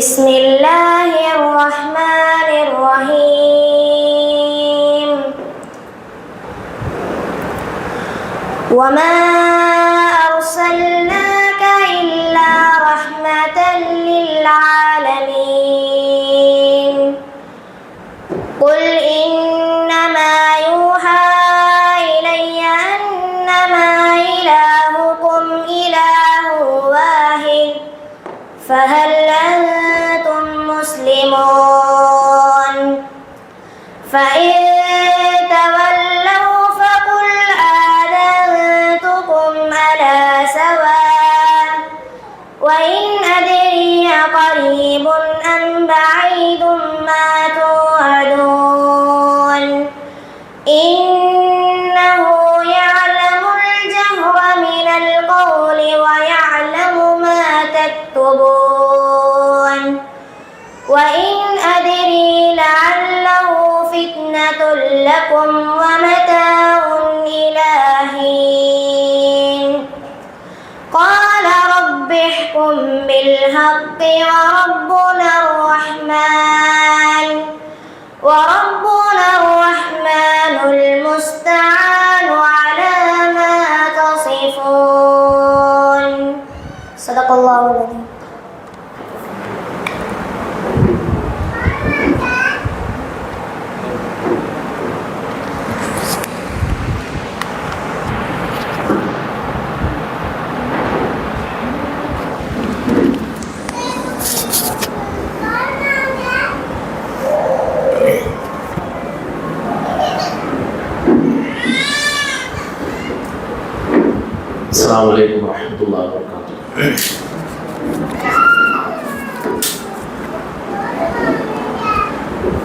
بسم الله الرحمن الرحيم. وما أرسلناك إلا رحمة للعالمين. قل إنما يوحى إلي أنما إلهكم إله واحد فهل أنتم مسلمون؟ فإن تولوا فقل آذنتكم على سواء وإن أدري قريب أم بعيد ما توعدون إنه يعلم الجهر من القول ويعلم ما تكتبون وإن أدري لعله فتنة لكم ومتاع إلى حين. قال رب احكم بالحق وربنا الرحمن المستعان على ما تصفون. صدق الله العظيم. السلام عليكم ورحمة الله وبركاته.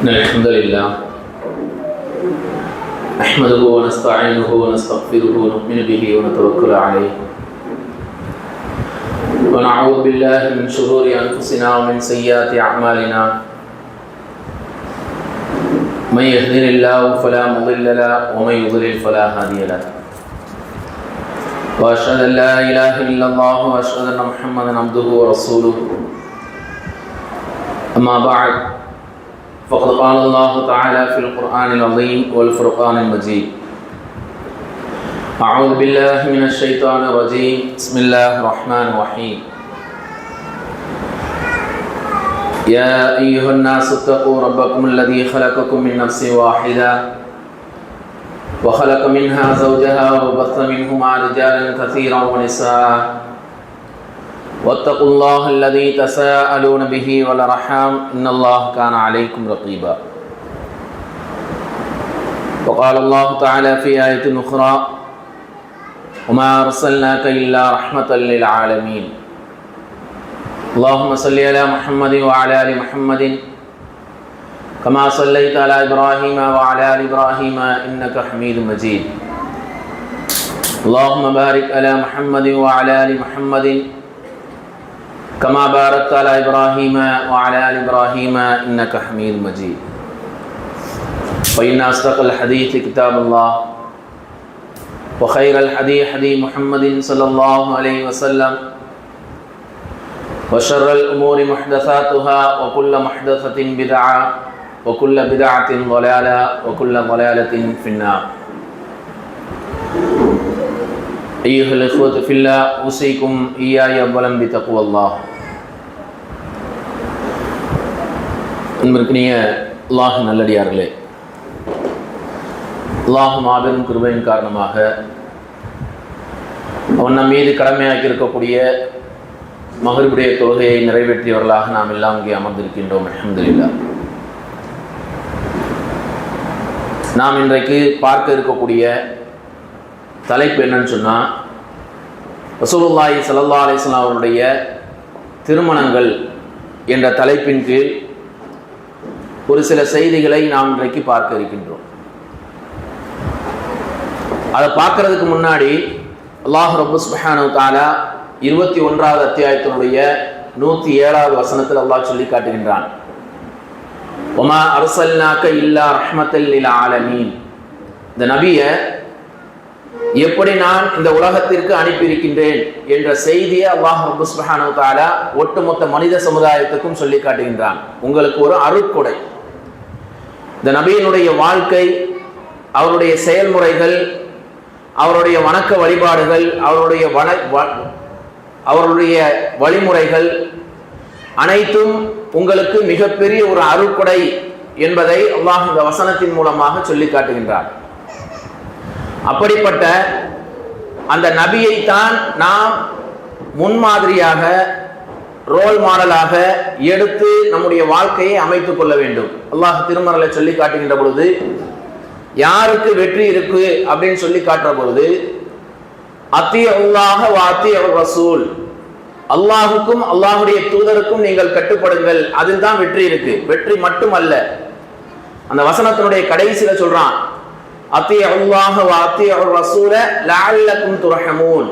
الحمد لله نحمده ونستعينه ونستغفره ونؤمن به ونتوكل عليه ونعوذ بالله من شرور أنفسنا ومن سيئات أعمالنا. من يهده الله فلا مضل له ومن يضلل فلا هادي له. وأشهد أن لا إله إلا الله وأشهد أن محمدا عبده ورسوله. أما بعد فقد قال الله تعالى في القرآن العظيم والفرقان المجيد. أعوذ بالله من الشيطان الرجيم. بسم الله الرحمن الرحيم. يا أيها الناس اتقوا ربكم الذي خلقكم من نفس واحدة وخلق منها زوجها وبث منهما رجالا كثيرا ونساء واتقوا الله الذي تساءلون به والأرحام إن الله كان عليكم رقيبا. وقال الله تعالى في آية أخرى وما أرسلناك إلا رحمة للعالمين. اللهم صل على محمد وعلى آل محمد كما صليت على إبراهيم وعلى آل إبراهيم إنك حميد مجيد. اللهم بارك على محمد وعلى آل محمد كما باركت على إبراهيم وعلى آل إبراهيم إنك حميد مجيد. فإن أصدق الحديث كتاب الله وخير الحديث حديث محمد صلى الله عليه وسلم وشر الأمور محدثاتها وكل محدثة بدعة وكل بدعة ضلالة وكل ضلالة في النار. أيها الإخوة في الله أوصيكم إياي أولا بتقوى الله. அன்பிற்கினிய அல்லாஹ் நல்லடியார்களே, அல்லாஹ் மாபெரும் கிருபையின் காரணமாக அவன் நம் மீது கடமையாக்கி இருக்கக்கூடிய மகரிபுடைய தொழுகையை நிறைவேற்றியவர்களாக நாம் எல்லாம் இங்கே அமர்ந்திருக்கின்றோம். அல்ஹம்துலில்லாஹ். நாம் இன்றைக்கு பார்க்க இருக்கக்கூடிய தலைப்பு என்னன்னு சொன்னால், ரசூலுல்லாஹி ஸல்லல்லாஹு அலைஹி வஸல்லம் அவருடைய திருமணங்கள் என்ற தலைப்பின் கீழ் ஒரு சில செய்திகளை நாம் இன்றைக்கு பார்க்க இருக்கின்றோம். அதை பார்க்கறதுக்கு முன்னாடி அல்லாஹ் ரப்பு சுப்ஹானஹு வ தஆலா 21வது அத்தியாயத்தினுடைய 107வது வசனத்தில் அல்லாஹ் சொல்லி காட்டுகின்றான், ஒமா அர்சல்னாக்க இல்லா ரஹ்மத்தல் லில் ஆலமீன். இந்த நபியை எப்படி நான் இந்த உலகத்திற்கு அனுப்பியிருக்கின்றேன் என்ற செய்தியை அல்லாஹ் ரப்பல் சுப்ஹானஹு வ தஆலா ஒட்டுமொத்த மனித சமுதாயத்துக்கும் சொல்லி காட்டுகின்றான். உங்களுக்கு ஒரு அருட்கொடை. இந்த நபியினுடைய வாழ்க்கை, அவருடைய செயல்முறைகள், அவருடைய வணக்க வழிபாடுகள், அவருடைய வழிமுறைகள் அனைத்தும் உங்களுக்கு மிகப்பெரிய ஒரு அருட்கொடை என்பதை அல்லாஹ் இந்த வசனத்தின் மூலமாக சொல்லி காட்டுகின்றார். அப்படிப்பட்ட அந்த நபியைத்தான் நாம் முன்மாதிரியாக, ரோல் மாடலாக எடுத்து நம்முடைய வாழ்க்கையை அமைத்துக் கொள்ள வேண்டும். அல்லாஹ் திருமறையிலே சொல்லி காட்டுகின்ற பொழுது, யாருக்கு வெற்றி இருக்கு அப்படின்னு சொல்லி காட்டுற பொழுது, அத்தியுல்லாஹ வ அத்தியுர் ரசூல், அல்லாஹுக்கும் அல்லாஹுடைய தூதருக்கும் நீங்கள் கட்டுப்படுங்கள், அதில் தான் வெற்றி இருக்கு. வெற்றி மட்டுமல்ல, அந்த வசனத்தினுடைய கடைசியில சொல்றான், அத்தியுல்லாஹ வ அத்தியுர் ரசூல லஅல்லகும் துர்ஹமூன்,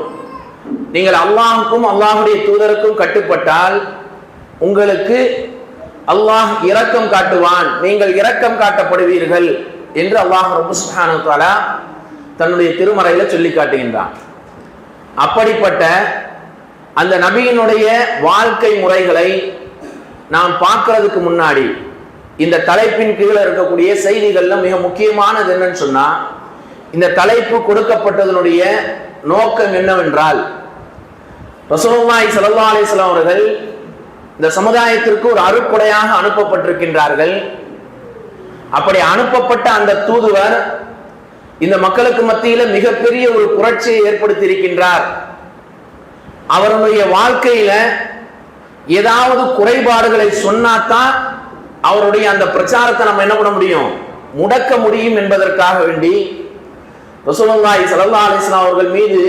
நீங்கள் அல்லாஹுக்கும் அல்லாஹுடைய தூதருக்கும் கட்டுப்பட்டால் உங்களுக்கு அல்லாஹ் இரக்கம் காட்டுவான், நீங்கள் இரக்கம் காட்டப்படுவீர்கள் என்று அல்லாஹ் ரப்பல் சுப்ஹானஹு வ தஆலா தன்னுடைய திருமறையில சொல்லி காட்டுகின்றான். அப்படிப்பட்ட அந்த நபியினுடைய வாழ்க்கை முறைகளை நாம் பார்க்கிறதுக்கு முன்னாடி இந்த தலைப்பின் கீழே இருக்கக்கூடிய செய்திகள்ல மிக முக்கியமானது என்னன்னு சொன்னா, இந்த தலைப்பு கொடுக்கப்பட்டதனுடைய நோக்கம் என்னவென்றால், ரசூலுல்லாஹி ஸல்லல்லாஹு அலைஹி வஸல்லம் அவர்கள் இந்த சமுதாயத்திற்கு ஒரு அருட்கொடையாக அனுப்பப்பட்டிருக்கின்றார்கள். அப்படி அனுப்பப்பட்ட அந்த தூதுவர் இந்த மக்களுக்கு மத்தியில மிகப்பெரிய ஒரு புரட்சியை ஏற்படுத்தி இருக்கின்றார். அவருடைய வாழ்க்கையில ஏதாவது குறைபாடுகளை சொன்னாதான் அவருடைய அந்த பிரச்சாரத்தை நம்ம என்ன பண்ண முடியும், முடக்க முடியும் என்பதற்காக வேண்டி ரசூலுல்லாஹி ஸல்லல்லாஹு அலைஹி வஸல்லம் அவர்கள் மீது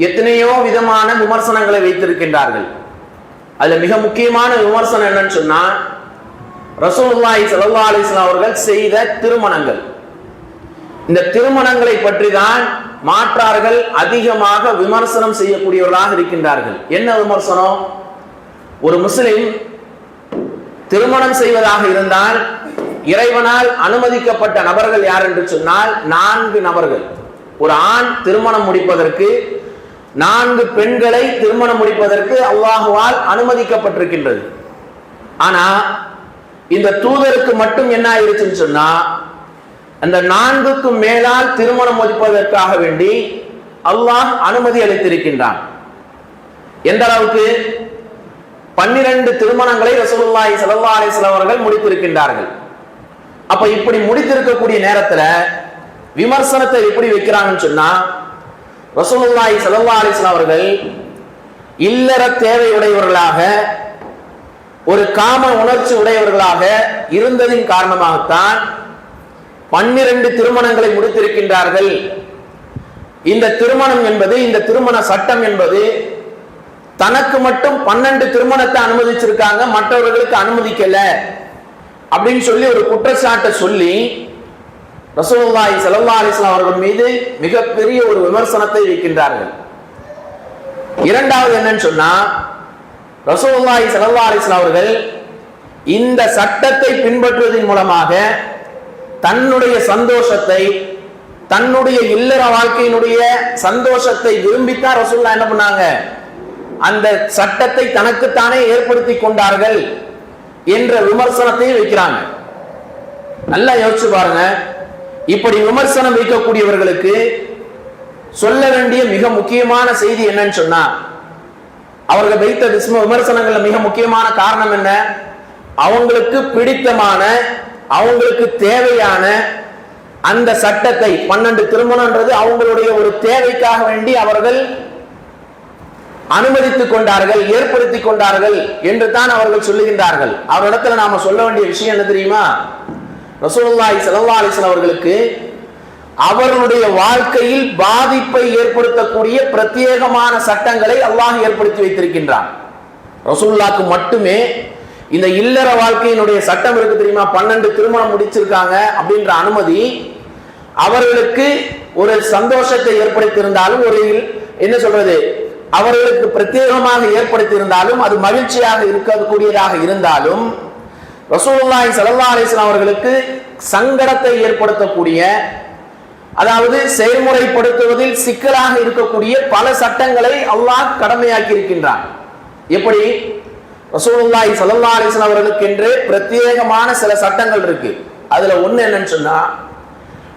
எத்தனையோ விதமான விமர்சனங்களை வைத்திருக்கின்றார்கள். அதுல மிக முக்கியமான விமர்சனம் என்னன்னு சொன்னா, ரசூலுல்லாஹி ஸல்லல்லாஹு அலைஹி வஸல்லம் அவர்கள் செய்த திருமணங்கள். இந்த திருமணங்களை பற்றி தான் மாற்றார்கள் அதிகமாக விமர்சனம் செய்யக்கூடியவர்களாக இருக்கின்றார்கள். என்ன விமர்சனம்? ஒரு முஸ்லிம் திருமணம் செய்வதாக இருந்தால் இறைவனால் அனுமதிக்கப்பட்ட நபர்கள் யார் என்று சொன்னால் 4 நபர்கள். ஒரு ஆண் திருமணம் முடிப்பதற்கு 4 பெண்களை திருமணம் முடிப்பதற்கு அல்லாஹுவால் அனுமதிக்கப்பட்டிருக்கின்றது. ஆனா இந்த தூதருக்கு மட்டும் என்ன ஆயிருச்சுன்னு சொன்னா, அந்த 4க்கும் மேலால் திருமணம் முடிப்பதற்காக வேண்டி அல்லாஹ் அனுமதி அளித்திருக்கின்றான். எந்த அளவுக்கு? 12 திருமணங்களை ரசூலுல்லாஹி ஸல்லல்லாஹு அலைஹி வஸல்லம் அவர்கள் முடித்திருக்கின்றார்கள். அப்ப இப்படி முடித்திருக்கக்கூடிய நேரத்துல விமர்சனத்தை எப்படி வைக்கிறாங்கன்னு சொன்னா, ரசூலுல்லாஹி ஸல்லல்லாஹு அலைஹி வஸல்லம் அவர்கள் இல்லற தேவையுடையவர்களாக, ஒரு காம உணர்ச்சி உடையவர்களாக இருந்ததின் காரணமாகத்தான் 12 திருமணங்களை முடித்திருக்கின்றார்கள். இந்த திருமணம் என்பது, இந்த திருமண சட்டம் என்பது தனக்கு மட்டும் 12 திருமணத்தை அனுமதிச்சிருக்காங்க, மற்றவர்களுக்கு அனுமதிக்கல அப்படின்னு சொல்லி ஒரு குற்றச்சாட்டை சொல்லி ரசூலுல்லாஹி ஸல்லல்லாஹு அலைஹி வஸல்லம் அவர்கள் மீது மிகப்பெரிய ஒரு விமர்சனத்தை வைக்கின்றார்கள். இரண்டாவது என்னன்னு சொன்னா, ரசூலுல்லாஹி ஸல்லல்லாஹு அலைஹி வஸல்லம் அவர்கள் இந்த சட்டத்தை பின்பற்றுவதன் மூலமாக தன்னுடைய சந்தோஷத்தை, தன்னுடைய இல்லற வாழ்க்கையினுடைய சந்தோஷத்தை விரும்பித்தான் ரசூலுல்லாஹ் என்ன பண்ணாங்க, அந்த சட்டத்தை தனக்குத்தானே ஏற்படுத்தி கொண்டார்கள் என்ற விமர்சனத்தை வைக்கிறாங்க. நல்லா யோசிச்சு பாருங்க. இப்படி விமர்சனம் வைக்கக்கூடியவர்களுக்கு சொல்ல வேண்டிய மிக முக்கியமான செய்தி என்னன்னு சொன்னா, அவர்கள் வைத்த விமர்சனங்கள்ல மிக முக்கியமான காரணம் என்ன? அவங்களுக்கு பிடித்தமான, அவங்களுக்கு தேவையான அந்த சட்டத்தை, 12 திருமணம்ன்றது அவங்களுடைய ஒரு தேவைக்காக வேண்டி அவர்கள் அனுமதித்துக் கொண்டார்கள், ஏற்படுத்தி கொண்டார்கள் என்று தான் அவர்கள் சொல்லுகின்றார்கள். அவரிடத்துல நாம சொல்ல வேண்டிய விஷயம் என்ன தெரியுமா? ரசூலுல்லாஹி ஸல்லல்லாஹு அலைஹி வஸல்லம் அவர்களுக்கு அவர்களுடைய வாழ்க்கையில் பாதிப்பை ஏற்படுத்தக்கூடிய பிரத்யேகமான சட்டங்களை அல்லாஹ் ஏற்படுத்தி வைத்திருக்கின்றான். ரசூலுல்லாஹ்க்கு மட்டுமே இந்த இல்லற வாழ்க்கையினுடைய சட்டம் இருக்கு தெரியுமா? 12 திருமணம் முடிச்சிருக்காங்க அப்படின்ற அனுமதி அவர்களுக்கு ஒரு சந்தோஷத்தை ஏற்படுத்தி இருந்தாலும், ஒரு என்ன சொல்றது, அவர்களுக்கு பிரத்யேகமாக ஏற்படுத்தி இருந்தாலும், அது மகிழ்ச்சியாக இருக்கக்கூடியதாக இருந்தாலும், ரசூலுல்லாஹி ஸல்லல்லாஹு அலைஹி வஸல்லம் அவர்களுக்கு சங்கடத்தை ஏற்படுத்தக்கூடிய, அதாவது செயல்முறைப்படுத்துவதில் சிக்கலாக இருக்கக்கூடிய பல சட்டங்களை அல்லாஹ் கடமையாக்கி இருக்கின்றான். எப்படி? ரசூலுல்லாஹி ஸல்லல்லாஹு அலைஹி வஸல்லம் அவர்களுக்கு என்று பிரத்யேகமான சில சட்டங்கள் இருக்கு. அதுல ஒண்ணு என்னன்னு சொன்னா,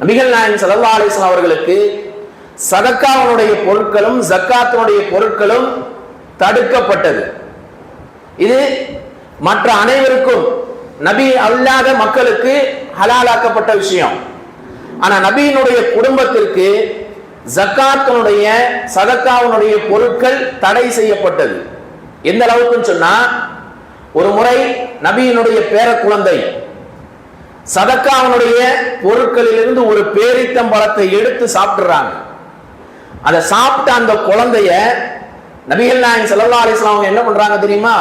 நபிகள் நாயகம் ஸல்லல்லாஹு அலைஹி வஸல்லம் அவர்களுக்கு சதக்காவுடைய பொருட்களும் ஜக்காத்துடைய பொருட்களும் தடுக்கப்பட்டது. இது மற்ற அனைவருக்கும் நபி அல்லாத மக்களுக்கு ஹலாலாக்கப்பட்ட விஷயம். ஆனா நபியினுடைய குடும்பத்திற்கு ஜக்காத்தினுடைய சதக்காவுடைய பொருட்கள் தடை செய்யப்பட்டது. எந்த அளவுக்குன்னு சொன்னா, ஒரு முறை நபியினுடைய பேர குழந்தை சதக்காவுடைய பொருட்களிலிருந்து ஒரு பேரித்தம்பழத்தை எடுத்து சாப்பிடுறாங்க. அதை சாப்பிட்ட அந்த குழந்தைய நபிகள் நாயகம் ஸல்லல்லாஹு அலைஹி வஸல்லம் என்ன பண்றாங்க தெரியுமா?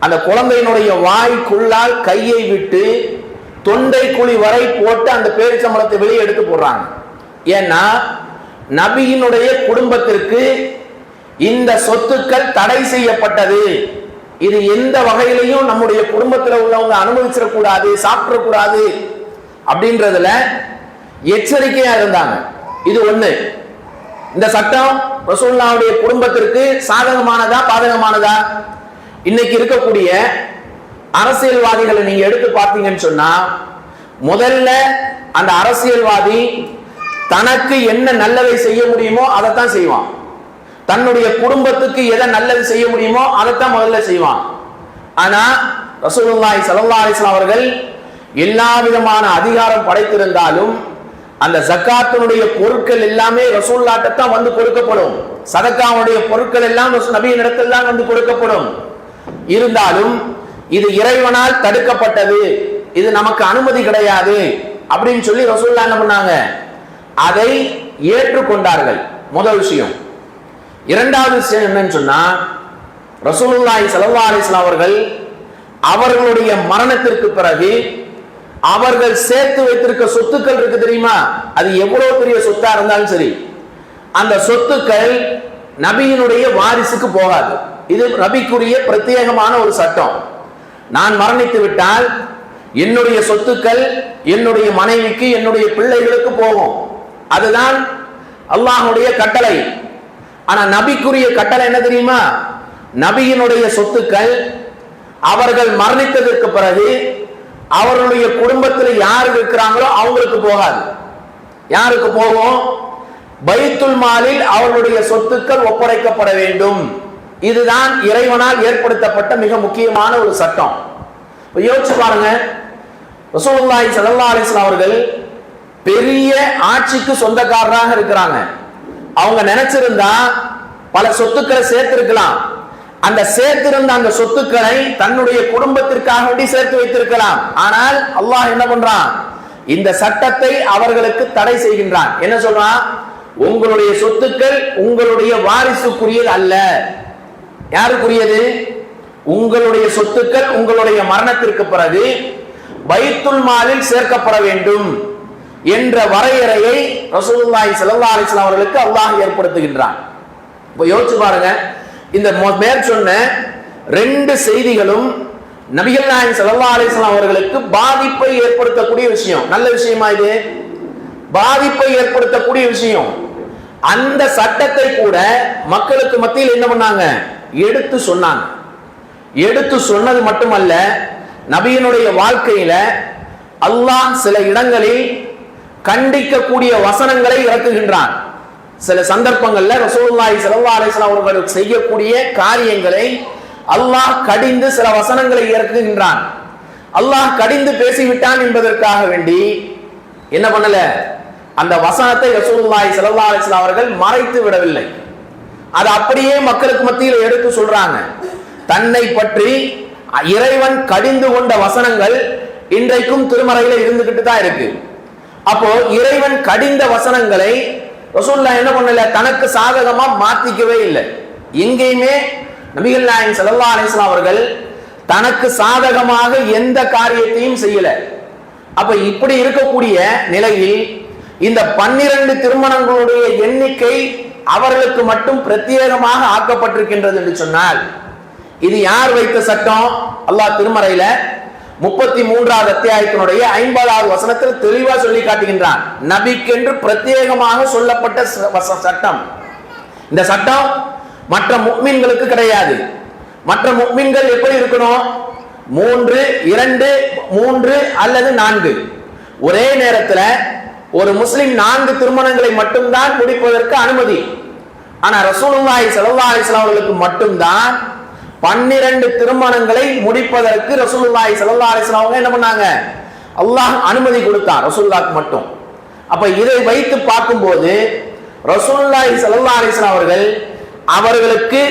அந்த குழந்தையினுடைய வாய்க்குள்ளால் கையை விட்டு தொண்டை குழி வரை போட்டு அந்த பேரிச்சம்பழத்தை வெளியே எடுத்து போடுறாங்க. ஏன்னா நபியினுடைய குடும்பத்திற்கு இந்த சொத்துக்கள் தடை செய்யப்பட்டது. இது எந்த வகையிலையும் நம்முடைய குடும்பத்தில் உள்ளவங்க அனுமதிச்சிடக்கூடாது, சாப்பிடக்கூடாது அப்படின்றதுல எச்சரிக்கையா இருந்தாங்க. இது ஒண்ணு. இந்த சட்டம் ரசூலுல்லாஹ்வுடைய குடும்பத்திற்கு சாதகமானதா பாதகமானதா? இன்னைக்கு இருக்கக்கூடிய அரசியல்வாதிகளை நீங்க எடுத்து பார்த்தீங்கன்னு சொன்னா, முதல்ல அந்த அரசியல்வாதி தனக்கு என்ன நல்லதை செய்ய முடியுமோ அதைத்தான் செய்வான். தன்னுடைய குடும்பத்துக்கு எதை நல்லது செய்ய முடியுமோ அதைத்தான் முதல்ல செய்வான். ஆனா ரசூலுல்லாஹி ஸல்லல்லாஹு அலைஹி வஸல்லம் அவர்கள் எல்லா விதமான அதிகாரம் படைத்திருந்தாலும் அந்த ஜக்காத்தினுடைய பொருட்கள் எல்லாமே ரசூலுல்லாஹ்ட்ட தான் வந்து கொடுக்கப்படும். சதக்காவுடைய பொருட்கள் எல்லாம் நபியின் இடத்தில் தான் வந்து கொடுக்கப்படும். இருந்தாலும் இது இறைவனால் தடுக்கப்பட்டது, இது நமக்கு அனுமதி கிடையாது அப்படின்னு சொல்லி ரசூலுல்லாஹ் என்ன பண்ணாங்க? அதை ஏற்றுக்கொண்டார்கள். முதல் விஷயம். இரண்டாவது விஷயம் என்னன்னு சொன்னா, ரசூலுல்லாஹி ஸல்லல்லாஹு அலைஹி வஸல்லம் அவர்கள் அவர்களுடைய மரணத்திற்கு பிறகு அவர்கள் சேர்த்து வைத்திருக்க சொத்துக்கள் இருக்கு தெரியுமா? அது எவ்வளவு பெரிய சொத்தா இருந்தாலும் சரி, அந்த சொத்துக்கள் நபியினுடைய வாரிசுக்கு போகாது. இது நபிக்குரிய பிரத்யேகமான ஒரு சட்டம். நான் மரணித்து விட்டால் என்னுடைய சொத்துக்கள் என்னுடைய மனைவிக்கு என்னுடைய பிள்ளைகளுக்கு போகும். அதுதான் அல்லாஹ்வுடைய கட்டளை. ஆனா நபிக்குரிய கட்டளை என்ன தெரியுமா? நபியினுடைய சொத்துக்கள் அவர்கள் மரணித்ததற்கு பிறகு அவர்களுடைய குடும்பத்தில் யார் இருக்கிறாங்களோ அவங்களுக்கு போகாது. யாருக்கு போகும்? பைத்துல் மாலில் அவர்களுடைய சொத்துக்கள் ஒப்படைக்கப்பட வேண்டும். இதுதான் இறைவனால் ஏற்படுத்தப்பட்ட மிக முக்கியமான ஒரு சட்டம். யோசிச்சு பாருங்க, ரசூலுல்லாஹி ஸல்லல்லாஹு அலைஹி வஸல்லம் அவர்கள் பெரிய ஆட்சிக்கு சொந்தக்காரராக இருக்கிறாங்க. அவங்க நினைச்சிருந்தா பல சொத்துக்களை சேர்த்திருக்கலாம். அந்த சேர்த்திருந்த அந்த சொத்துக்களை தன்னுடைய குடும்பத்திற்காக வேண்டி சேர்த்து வைத்திருக்கலாம். ஆனால் அல்லாஹ் என்ன பண்றான்? இந்த சட்டத்தை அவர்களுக்கு தடை செய்கின்றான். என்ன சொல்றான்? உங்களுடைய சொத்துக்கள் உங்களுடைய வாரிசுக்குரியது அல்ல. யாருக்குரியது? உங்களுடைய சொத்துக்கள் உங்களுடைய மரணத்திற்கு பிறகு பைத்துல் மாலில் சேர்க்கப்பட வேண்டும் என்ற வரையறையை ரசூலுல்லாஹி ஸல்லல்லாஹு அலைஹி வஸல்லம் அவர்களுக்கு அல்லாஹ் ஏற்படுத்துகின்றான். இப்போ யோசிச்சு பாருங்க, இந்த மேற்சொன்ன ரெண்டு செய்திகளும் நபிகள் நாயகம் ஸல்லல்லாஹு அலைஹி வஸல்லம் அவர்களுக்கு பாதிப்பை ஏற்படுத்தக்கூடிய விஷயம். நல்ல விஷயமா இது? பாதிப்பை ஏற்படுத்தக்கூடிய விஷயம். அந்த சட்டத்தை கூட மக்களுக்கு மத்தியில் என்ன பண்ணாங்க? எடுத்து சொன்னாங்க. எடுத்து சொன்னது மட்டுமல்ல, நபியினுடைய வாழ்க்கையில அல்லாஹ் சில இடங்களில் கண்டிக்கக்கூடிய வசனங்களை இறக்குகின்றான். சில சந்தர்ப்பங்கள்ல ரசூலுல்லாஹி ஸல்லல்லாஹு அலைஹி வஸல்லம் அவர்கள் செய்யக்கூடிய காரியங்களை அல்லாஹ் கடிந்து சில வசனங்களை இறக்குகின்றான். அல்லாஹ் கடிந்து பேசிவிட்டான் என்பதற்காக வேண்டி என்ன பண்ணல? அந்த வசனத்தை ரசூலுல்லாஹி ஸல்லல்லாஹு அலைஹி வஸல்லம் அவர்கள் மறைத்து விடவில்லை. அது அப்படியே மக்களுக்கு மத்தியில் எடுத்து சொல்றாங்க. தன்னை பற்றி இறைவன் கடிந்து கொண்ட வசனங்கள் இன்றைக்கும் திருமறையில இருந்துகிட்டு தான் இருக்கு. அப்போ இறைவன் கடிந்த வசனங்களை ரசூலுல்லாஹ் என்ன பண்ணல? தனக்கு சாதகமா மாத்திக்கவே இல்லை. எங்கேயுமே நபிகள் நாயகம் ஸல்லல்லாஹு அலைஹி வஸல்லம் அவர்கள் தனக்கு சாதகமாக எந்த காரியத்தையும் செய்யல. அப்ப இப்படி இருக்கக்கூடிய நிலையில் இந்த 12 திருமணங்களுடைய எண்ணிக்கை அவர்களுக்கு மட்டும் பிரத்யேகமாக ஆக்கப்பட்டிருக்கின்றது என்று சொன்னால், இது யார் வைத்த சட்டம்? அல்லாஹ் திருமறையில 33வது அத்தியாயத்தினுடைய 50வது வசனத்தில் தெளிவா சொல்லி காட்டுகின்றான். நபிக்கென்று பிரத்யேகமாக சொல்லப்பட்ட சட்டம். இந்த சட்டம் மற்ற முஃமின்களுக்கு கிடையாது. மற்ற முஃமின்கள் எப்படி இருக்கணும்? 3, 2, 3 அல்லது 4 ஒரே நேரத்தில் ஒரு முஸ்லிம் 4 திருமணங்களை மட்டும்தான் முடிப்பதற்கு அனுமதி. ஆனா ரசூலுல்லாஹி ஸல்லல்லாஹு அலைஹி வஸல்லம் அவர்களுக்கு மட்டும்தான் 12 திருமணங்களை முடிப்பதற்கு ரசூலுல்லாஹி ஸல்லல்லாஹு அலைஹி வஸல்லம் அவங்க என்ன பண்ணாங்க? அல்லாஹ் அனுமதி கொடுத்தார் ரசூலுல்லாஹ்க்கு மட்டும். அப்ப இதை வைத்து பார்க்கும்போது ரசூலுல்லாஹி ஸல்லல்லாஹு அலைஹி வஸல்லம் அவர்கள் அவர்களுக்கு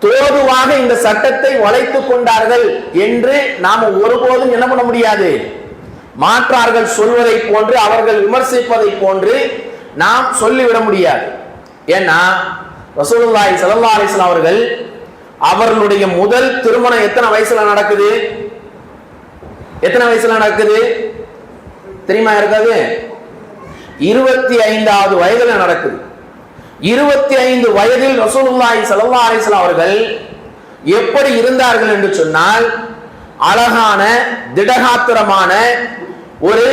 தோதுவாக இந்த சட்டத்தை வளைத்துக் கொண்டார்கள் என்று நாம ஒருபோதும் என்ன பண்ண முடியாது. மாற்றார்கள் சொல்வதை போன்று அவர்கள் விமர்சிப்பதை போன்று நாம் சொல்லிவிட முடியாது. ஏன்னா ரசூலுல்லாஹி ஸல்லல்லாஹு அலைஹி வஸல்லம் அவர்கள் அவர்களுடைய முதல் திருமணம் எத்தனை வயசுல நடக்குது? எத்தனை வயசுல நடக்குது தெரியுமா? இருக்காது, 25வது வயதுல நடக்குது. 25 வயதில் ரசூலுல்லாஹி ஸல்லல்லாஹு அலைஹி வஸல்லம் அவர்கள் எப்படி இருந்தார்கள் என்று சொன்னால், அழகான திடகாத்திரமான ஒரு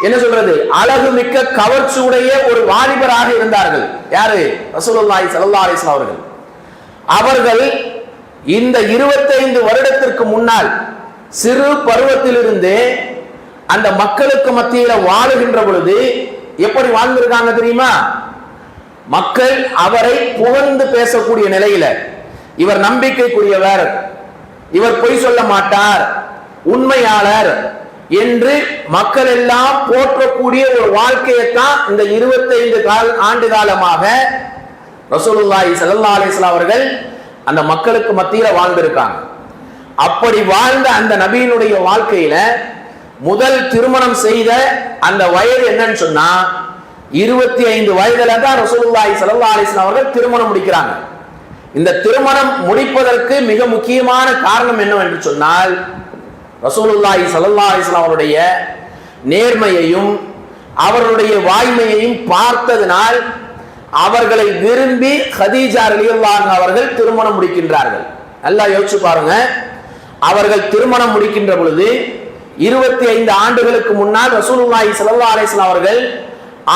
என்ன சொல்றது, அழகு மிக்க கவர்ச்சியுடைய ஒரு வாலிபராக இருந்தார்கள். யாரு? ரசூலுல்லாஹி ஸல்லல்லாஹு அலைஹி வஸல்லம் அவர்கள். அவர்கள் இந்த 25 வருடத்திற்கு முன்னால் சிறு பருவத்திலிருந்து அந்த மக்களுக்கு மத்தியில வாழுகின்ற பொழுது எப்படி வாழ்ந்திருக்காங்க தெரியுமா? மக்கள் அவரை புகழ்ந்து பேசக்கூடிய நிலையில, இவர் நம்பிக்கைக்குரியவர், இவர் பொய் சொல்ல மாட்டார், உண்மையாளர் என்று மக்கள் எல்லாம் போற்றக்கூடிய ஒரு வாழ்க்கையைத்தான் இந்த 25 ஆண்டு காலமாக ரசூலுல்லாஹி ஸல்லல்லாஹு அலைஹி வஸல்லம் அவர்கள் அந்த மக்களுக்கு மத்தியில வாழ்ந்திருக்காங்க. அப்படி வாழ்ந்த அந்த நபியினுடைய வாழ்க்கையில முதல் திருமணம் செய்த அந்த வயது என்னன்னு சொன்னா 25 வயதுல தான் ரசூலுல்லாஹி ஸல்லல்லாஹு அலைஹி வஸல்லம் அவர்கள் திருமணம் முடிக்கிறாங்க. இந்த திருமணம் முடிப்பதற்கு மிக முக்கியமான காரணம் என்னவென்று சொன்னால், ரசூலுல்லாஹி ஸல்லல்லாஹு அலைஹி வஸல்லம் அவருடைய நேர்மையையும் அவருடைய வாய்மையையும் பார்த்ததனால் அவர்களை விரும்பி கதீஜா ரலியல்லாஹு அன்ஹா அவர்கள் திருமணம் முடிக்கின்றார்கள். நல்லா யோசிச்சு பாருங்க. அவர்கள் திருமணம் முடிக்கின்ற பொழுது 25 ஆண்டுகளுக்கு முன்னால் ரசூலுல்லாஹி ஸல்லல்லாஹு அலைஹி வஸல்லம் அவர்கள்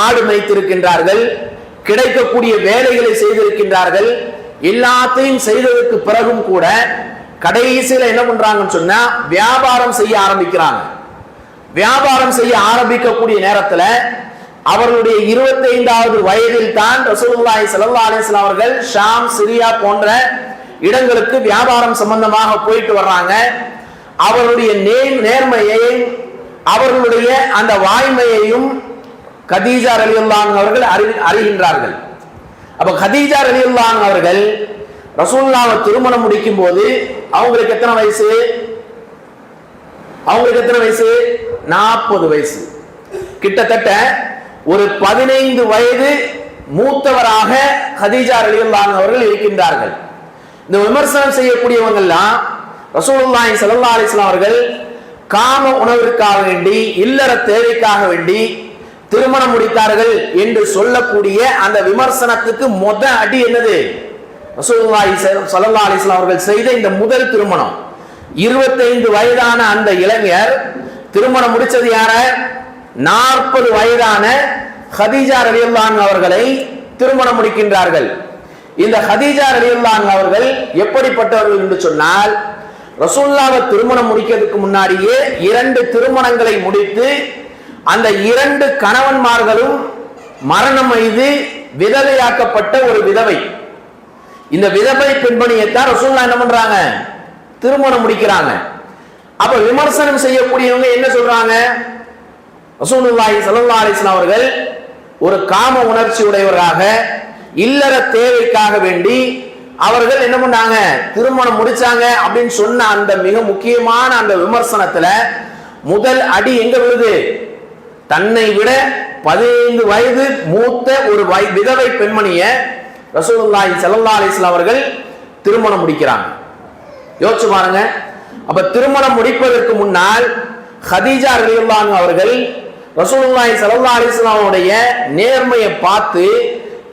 ஆடு மேய்த்திருக்கின்றார்கள், கிடைக்கக்கூடிய வேலைகளை செய்திருக்கின்றார்கள். எல்லாத்தையும் செய்ததற்கு பிறகும் கூட கடைசியில என்ன பண்றாங்கன்னு சொன்னா வியாபாரம் செய்ய ஆரம்பிக்கிறாங்க. வியாபாரம் செய்ய ஆரம்பிக்கக்கூடிய நேரத்துல அவர்களுடைய 25வது வயதில் தான் ரசூலுல்லாஹி ஸல்லல்லாஹு அலைஹி வஸல்லம் அவர்கள் ஷாம், சிரியா போன்ற இடங்களுக்கு வியாபாரம் சம்பந்தமாக போயிட்டு வர்றாங்க. அவர்களுடைய நேர்மையையும் அவர்களுடைய அந்த வாய்மையையும் கதீஜா ரலியல்லாஹு அன்ஹா அவர்கள் அறிகின்றார்கள். அப்ப கதீஜா ரலியல்லாஹு அன்ஹா அவர்கள் ரசூலுல்லாஹ்வை திருமணம் முடிக்கும் போது அவங்களுக்கு எத்தனை வயசு? அவங்களுக்கு எத்தனை வயசு? 40 வயசு. கிட்டத்தட்ட ஒரு 15 வயது மூத்தவராக கதீஜா ரலியல்லாஹு அன்ஹா அவர்கள் இருக்கின்றார்கள். இந்த விமர்சனம் செய்யக்கூடியவங்க எல்லாம் ரசூலுல்லாஹி ஸல்லல்லாஹு அலைஹி வஸல்லம் அவர்கள் காம உணவிற்காக வேண்டி, இல்லற தேவைக்காக வேண்டி திருமணம் முடித்தார்கள் என்று சொல்லக்கூடிய அந்த விமர்சனத்துக்கு முத அடி என்னது? ரசூலுல்லாஹி ஸல்லல்லாஹு அலைஹி வஸல்லம் அவர்கள் செய்த இந்த முதல் திருமணம். 25 வயதான அந்த இளைஞர் திருமணம் முடிச்சது யார? 40 வயதான கதீஜா ரலியல்லாஹு அன்ஹா அவர்களை திருமணம் முடிக்கின்றார்கள். இந்த கதீஜா ரலியல்லாஹு அன்ஹா அவர்கள் எப்படிப்பட்டவர்கள் என்று சொன்னால், ரசூலுல்லாஹ்வை திருமணம் முடிக்கிறதுக்கு முன்னாடியே 2 திருமணங்களை முடித்து அந்த 2 கணவன்மார்களும் மரணம் எய்து விதவையாக்கப்பட்ட ஒரு விதவை. இந்த விதவை பெண்மணியைத்தான் ரசூலுல்லாஹ் என்ன பண்றாங்க? திருமணம் முடிக்கிறாங்க. அப்ப விமர்சனம் செய்யக்கூடியவங்க என்ன சொல்றாங்க? ரசூலுல்லாஹி ஸல்லல்லாஹு அலைஹி வஸல்லம் அவர்கள் ஒரு காம உணர்ச்சி உடையவராக, இல்லற தேவைக்காக வேண்டி அவர்கள் என்ன பண்ணாங்க? திருமணம் முடிச்சாங்க அப்படின்னு சொன்ன அந்த மிக முக்கியமான அந்த விமர்சனத்துல முதல் அடி எங்க விழுது? தன்னை விட 15 வயது மூத்த ஒரு விதவை பெண்மணிய ரசூலுல்லாஹி ஸல்லல்லாஹு அலைஹி வஸல்லம் அவர்கள் திருமணம் முடிக்கிறாங்க. யோசிச்சு பாருங்க. அப்ப திருமணம் முடிப்பதற்கு முன்னால் கதீஜா ரலியல்லாஹு அன்ஹா அவர்கள் ரசூலுல்லாஹி ஸல்லல்லாஹு அலைஹி வஸல்லம் உடைய நேர்மையை பார்த்து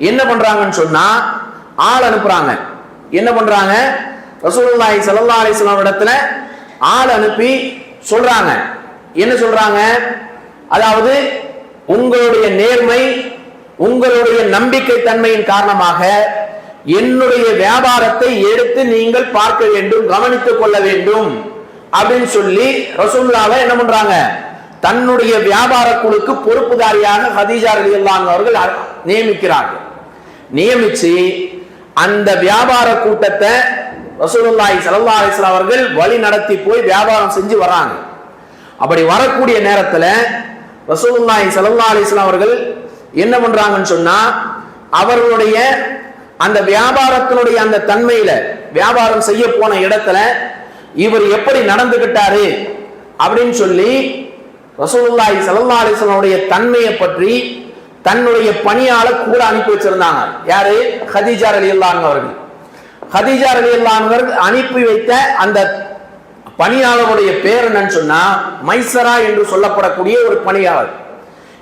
என்ன பண்றாங்கன்னு சொன்னா ஆள் அனுப்புறாங்க. என்ன பண்றாங்க? ரசூலுல்லாஹி ஸல்லல்லாஹு அலைஹி வஸல்லம் இடத்துல ஆள் அனுப்பி சொல்றாங்க. என்ன சொல்றாங்க? அதாவது உங்களுடைய நேர்மை, உங்களுடைய நம்பிக்கை தன்மையின் காரணமாக என்னுடைய வியாபாரத்தை எடுத்து நீங்கள் பார்க்க வேண்டும், கவனித்துக் கொள்ள வேண்டும் அப்படின்னு சொல்லி ரசூலுல்லாஹ் என்ன பண்றாங்க? தன்னுடைய வியாபார குழுக்கு பொறுப்புதாரியாக ஹதீஜா ரலியல்லாஹு அன்ஹா அவர்கள் நியமிக்கிறார்கள். நியமிச்சு அந்த வியாபார கூட்டத்தை ரசூலுல்லாஹி ஸல்லல்லாஹு அலைஹி வஸல்லம் அவர்கள் வழி நடத்தி போய் வியாபாரம் செஞ்சு வராங்க. அப்படி வரக்கூடிய நேரத்தில் ரசூலுல்லாஹி ஸல்லல்லாஹு அலைஹி வஸல்லம் அவர்கள் என்ன பண்றாங்கன்னு சொன்னா, அவர்களுடைய அந்த வியாபாரத்தினுடைய அந்த தன்மையில வியாபாரம் செய்ய போன இடத்துல இவர் எப்படி நடந்துகிட்டாரு அப்படின்னு சொல்லி ரசூலுல்லாஹி ஸல்லல்லாஹு அலைஹி வஸல்லம் தன்மையை பற்றி தன்னுடைய பணியாளர் கூட அனுப்பி வச்சிருந்தாங்க. யாரு? ஹதீஜா ரலியல்லாஹு அன்ஹா அவர்கள். ஹதீஜா ரலியல்லாஹு அன்ஹா அனுப்பி வைத்த அந்த பணியாளருடைய பேர் என்னன்னு சொன்னா மைசரா என்று சொல்லப்படக்கூடிய ஒரு பணியாளர்.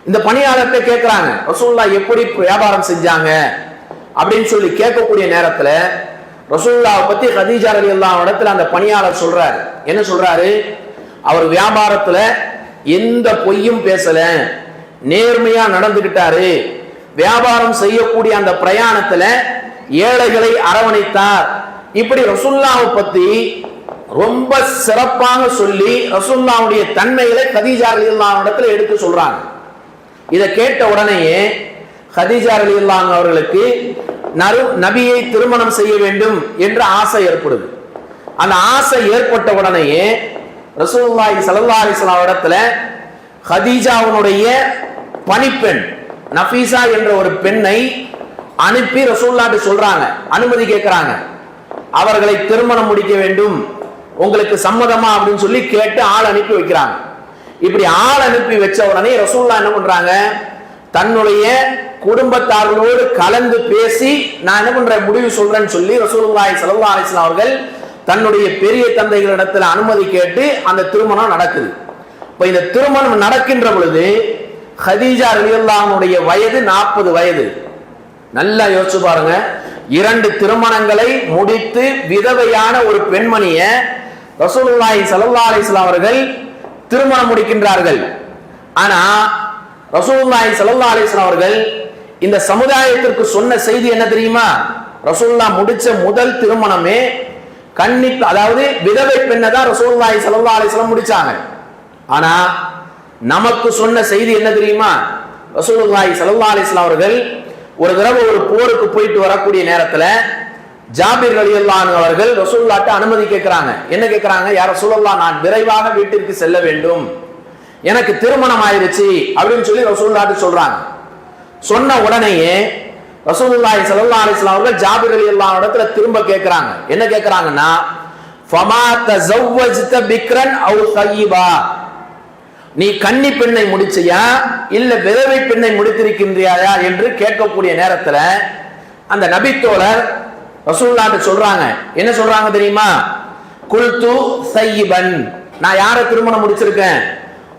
இந்த பணியாளர்கிட்ட கேட்கிறாங்க, ரசூலுல்லாஹ் எப்படி வியாபாரம் செஞ்சாங்க அப்படின்னு சொல்லி கேட்கக்கூடிய நேரத்துல ரசூலுல்லாஹ் பத்தி ஹதீஜா ரலியல்லாஹு அன்ஹா இடத்துல அந்த பணியாளர் சொல்றாரு. என்ன சொல்றாரு? அவர் வியாபாரத்துல எந்த பொய்யும் பேசல, நேர்மையா நடந்துகிட்டாரு, வியாபாரம் செய்யக்கூடிய அந்த பிரயாணத்துல ஏழைகளை அரவணைத்தார். இப்படி ரசூலுல்லாஹ் பத்தி ரொம்ப சிறப்பாக சொல்லி ரசூலுல்லாஹ்வுடைய தன்மைகளை ஹதீஜா ரலியல்லாஹு அன்ஹா இடத்துல எடுத்து சொல்றாங்க. இதை கேட்ட உடனேயே ஹதீஜா ரலியல்லாஹு அன்ஹா அவர்களுக்கு நபியை திருமணம் செய்ய வேண்டும் என்ற ஆசை ஏற்படுது. அந்த ஆசை ஏற்பட்ட உடனேயே ரசூலுல்லாஹி ஸல்லல்லாஹு அலைஹி வஸல்லம் இடத்துல ஹதீஜாவுடைய பணிப்பெண் நஃபீசா என்ற ஒரு பெண்ணை அனுப்பி ரசூலுல்லாஹ் சொல்றாங்க, அனுமதி கேட்கிறாங்க. அவர்களை திருமணம் முடிக்க வேண்டும், உங்களுக்கு சம்மதமா அப்படின்னு சொல்லி கேட்டு ஆள் அனுப்பி வைக்கிறாங்க. இப்படி ஆள் அனுப்பி வச்ச உடனே ரசூலுல்லாஹ் என்ன பண்றாங்க? தன்னுடைய குடும்பத்தார்களோடு கலந்து பேசி நான் என்ன பண்றேன் முடிவு சொல்றேன்னு சொல்லி ரசூலுல்லாஹி ஸல்லல்லாஹு அலைஹி வஸல்லம் அவர்கள் தன்னுடைய பெரிய தந்தைகளிடத்துல அனுமதி கேட்டு அந்த திருமணம் நடக்குது. இப்ப இந்த திருமணம் நடக்கின்ற பொழுது ஹதீஜா ரலியல்லாஹு அன்ஹா வயது 40 வயது. நல்லா யோசிச்சு பாருங்க, 2 திருமணங்களை முடித்து விதவையான ஒரு பெண்மணிய ரசூலுல்லாஹி ஸல்லல்லாஹு அலைஹி வஸல்லம் அவர்கள் திருமணம் முடிக்கின்றார்கள். ஆனா ரசூலுல்லாஹி ஸல்லல்லாஹு அலைஹி வஸல்லம் அவர்கள் இந்த சமுதாயத்திற்கு சொன்ன செய்தி என்ன தெரியுமா? ரசூலுல்லாஹ் முடிச்ச முதல் திருமணமே அதாவது விதவை பெண்ணை தான் ரசூலுல்லாஹி ஸல்லல்லாஹு அலைஹி வஸல்லம் முடிச்சாங்க. ஆனா நமக்கு சொன்ன செய்தி என்ன தெரியுமா? ரசூலுல்லாஹி ஸல்லல்லாஹு அலைஹி வஸல்லம் அவர்கள் ஒரு தடவை ஒரு போருக்கு போயிட்டு வரக்கூடிய நேரத்துல ஜாபிர் ரலியல்லாஹு அன்ஹு அவர்கள் ரசூலுல்லாஹ்ட்ட அனுமதி கேட்கிறாங்க. என்ன கேட்கிறாங்க? யா ரசூலுல்லாஹ், நான் விரைவாக வீட்டிற்கு செல்ல வேண்டும், எனக்கு திருமணம் ஆயிருச்சு அப்படின்னு சொல்லி ரசூலுல்லாஹ்ட்ட சொல்றாங்க. சொன்ன உடனேயே ரசூலுல்லாஹி ஸல்லல்லாஹு அலைஹி வஸல்லம் அவர்கள் ஜாபிர் ரலியல்லாஹு அன்ஹு இடத்துல திரும்ப கேட்கிறாங்க. என்ன கேட்கிறாங்கன்னா, ஃபமா தஸவ்வஜ்த பிக்ரன் அவ் ஸய்யிபா, நீ கன்னி பெண்ணை முடிச்சியா இல்ல விதவை பெண்ணை முடித்திருக்கின்றியா என்று கேட்கக்கூடிய நேரத்துல அந்த நபித்தோழர் ரசூலுல்லாஹ்ட்ட சொல்றாங்க. என்ன சொல்றாங்க தெரியுமா? குல்து ஸய்யிபன், நான் யாரை திருமணம் முடிச்சிருக்கேன்?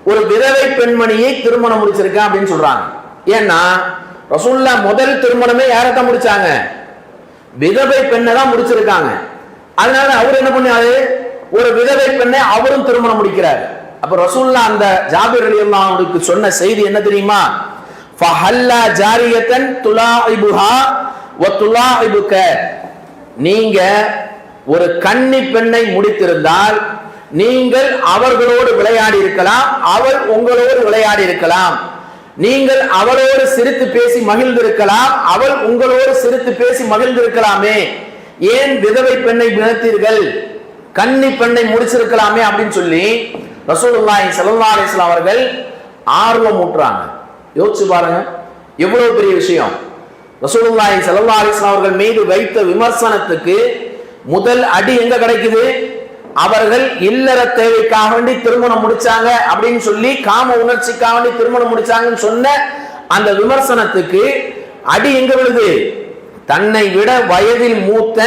ஒரு விதவை பெண்மணியை திருமணம் முடிச்சிருக்கேன் அப்படின்னு சொல்றாங்க. ஏன்னா ரசூலுல்லாஹ் முதல் திருமணமே யாரைத்தான் முடிச்சாங்க? விதவை பெண்ணை தான் முடிச்சிருக்காங்க. அதனால அவர் என்ன பண்ணாரு? ஒரு விதவை பெண்ணை அவரும் திருமணம் முடிக்கிறார். அப்ப ரசூலுல்லாஹ் அந்த ஜாபிர் ரலியல்லாஹு அன்ஹுக்கு சொன்ன செய்தி என்ன தெரியுமா? ஃபஹல்லா ஜாரியத்தன் துலாஇபுஹா வ துலாஇபுக, நீங்க ஒரு கன்னி பெண்ணை முடித்திருந்தால் நீங்கள் அவர்களோடு விளையாடி இருக்கலாம், அவள் உங்களோடு விளையாடி இருக்கலாம். நீங்கள் அவளோடு சிரித்து பேசி மகிழ்ந்திருக்கலாம், அவள் உங்களோடு சிரித்து பேசி மகிழ்ந்திருக்கலாமே. ஏன் விதவை பெண்ணை வினத்தீர்கள்? கன்னி பெண்ணை முடிச்சிருக்கலாமே அப்படின்னு சொல்லி ரசூலுல்லாஹி ஸல்லல்லாஹு அலைஹி வஸல்லம் அவர்கள் ஆர்வம் ஊட்டுறாங்க. யோசிச்சு பாருங்க, எவ்வளவு பெரிய விஷயம். ரசூலுல்லாஹி ஸல்லல்லாஹு அலைஹி வஸல்லம் அவர்கள் மீது வைத்த விமர்சனத்துக்கு முதல் அடி எங்க கிடைக்குது? அவர்கள் இல்லற தேவைக்காக வேண்டி திருமணம் முடிச்சாங்க அப்படின்னு சொல்லி, காம உணர்ச்சிக்காக வேண்டி திருமணம் முடிச்சாங்கன்னு சொன்ன அந்த விமர்சனத்துக்கு அடி எங்க விழுது? தன்னை விட வயதில் மூத்த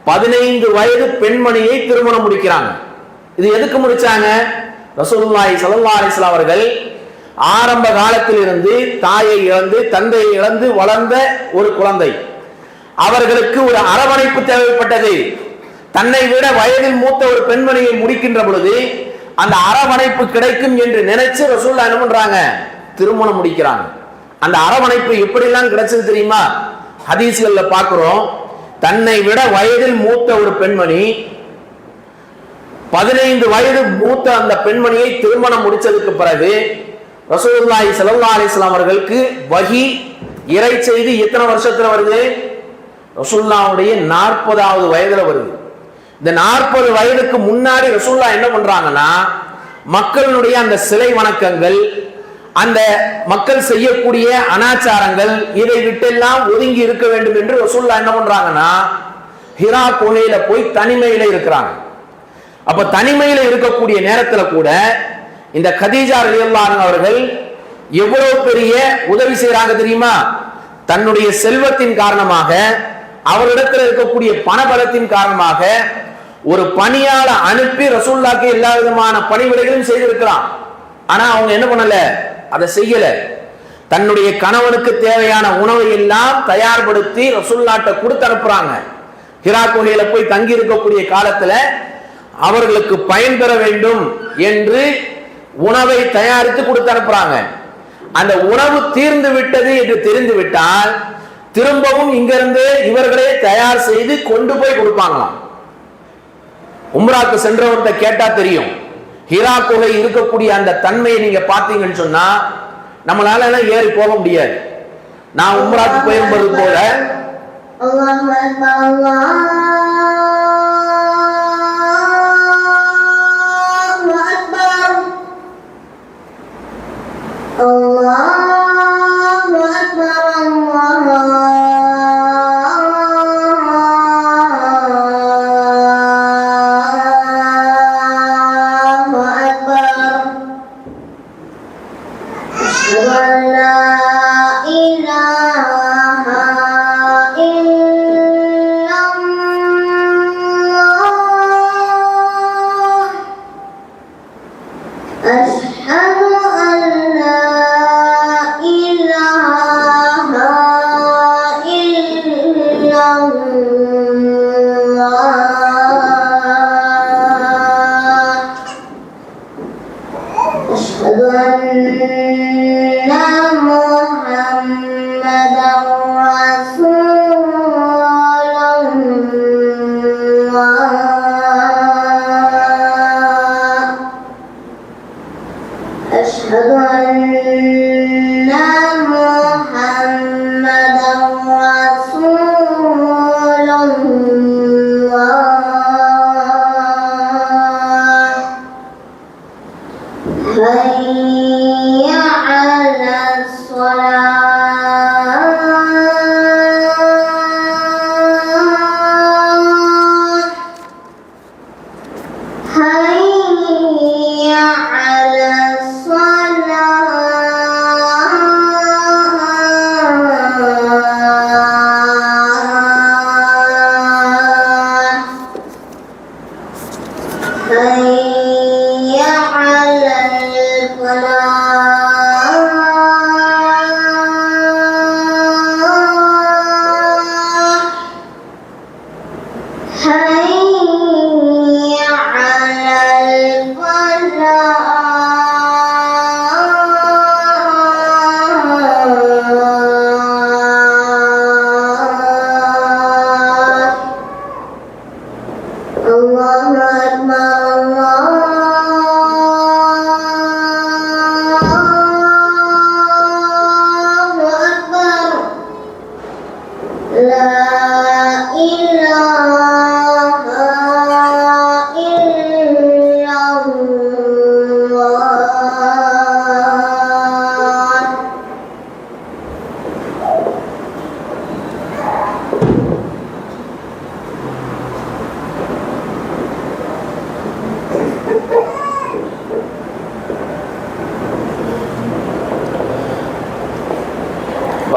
15 வயது பெண்மணியை திருமணம் முடிக்கிறாங்க. இது எதுக்கு முடிச்சாங்க? ரசூலுல்லாஹி ஸல்லல்லாஹு அலைஹி வஸல்லம் அவர்கள் ஆரம்ப காலத்தில் இருந்து தாயை இழந்து தந்தையை இழந்து வளர்ந்த ஒரு குழந்தை. அவர்களுக்கு ஒரு அரவணைப்பு தேவைப்பட்டது. தன்னை விட வயதில் மூத்த ஒரு பெண்மணியை முடிக்கின்ற பொழுது அந்த அரவணைப்பு கிடைக்கும் என்று நினைச்சு ரசூலுல்லாஹ் என்ன பண்றாங்க, திருமணம் முடிக்கிறாங்க. அந்த அரவணைப்பு எப்படிலாம் கிடைச்சது தெரியுமா? ஹதீஸ்கள்ல பார்க்கிறோம், தன்னை விட வயதில் மூத்த ஒரு பெண்மணி 15 வயது மூத்த அந்த பெண்மணியை திருமணம் முடிச்சதுக்கு பிறகு ரசூலுல்லாஹி ஸல்லல்லாஹு அலைஹி வஸல்லம் அவர்களுக்கு வஹி இறை செய்தி எத்தனை வருஷத்துல வருது? ரசூலுல்லாஹ்வுடைய 40வது வயதுல வருது. இந்த 40 வயதுக்கு முன்னாடி ரசூலுல்லாஹ் என்ன பண்றாங்கன்னா, மக்களுடைய அந்த சிலை வணக்கங்கள், அந்த மக்கள் செய்யக்கூடிய அனாச்சாரங்கள், இதை விட்டெல்லாம் ஒதுங்கி இருக்க வேண்டும் என்று ரசூலுல்லாஹ் என்ன பண்றாங்கன்னா, ஹிரா குகையில போய் தனிமையில இருக்கிறாங்க. அப்ப தனிமையில இருக்கக்கூடிய நேரத்துல கூட இந்த கதீஜா ரலியல்லாஹு அன்ஹா அவர்கள் எவ்வளவு பெரிய உதவி செய்யறாங்க தெரியுமா? தன்னுடைய செல்வத்தின் காரணமாக, அவரிடத்தில் இருக்கக்கூடிய பணபலத்தின் காரணமாக ஒரு பணியாள அனுப்பி ரசூலுல்லாஹ்க்கு எல்லா விதமான பணிவிடைகளும் செய்திருக்கிறான். ஆனா அவங்க என்ன பண்ணல, அதை செய்யல. தன்னுடைய கணவனுக்கு தேவையான உணவை எல்லாம் தயார்படுத்தி ரசூலுல்லாஹ்ட்ட கொடுத்து அனுப்புறாங்க. ஹிரா குகையில போய் தங்கி இருக்கக்கூடிய காலத்துல அவர்களுக்கு பயன் பெற வேண்டும் என்று உணவை தயாரித்து கொடுத்து அனுப்புறாங்க. அந்த உணவு தீர்ந்து விட்டது என்று தெரிந்து விட்டால் திரும்பவும் இங்கிருந்து இவர்களே தயார் செய்து கொண்டு போய் கொடுப்பாங்களாம். உம்ராக்கு சென்றவர்கிட்ட கேட்டா தெரியும், ஹிரா குகை இருக்கக்கூடிய அந்த தன்மையை நீங்க பார்த்தீங்கன்னு சொன்னா நம்மளால எல்லாம் ஏறி போக முடியாது. நான் உம்ராக்கு போயிருப்பது போல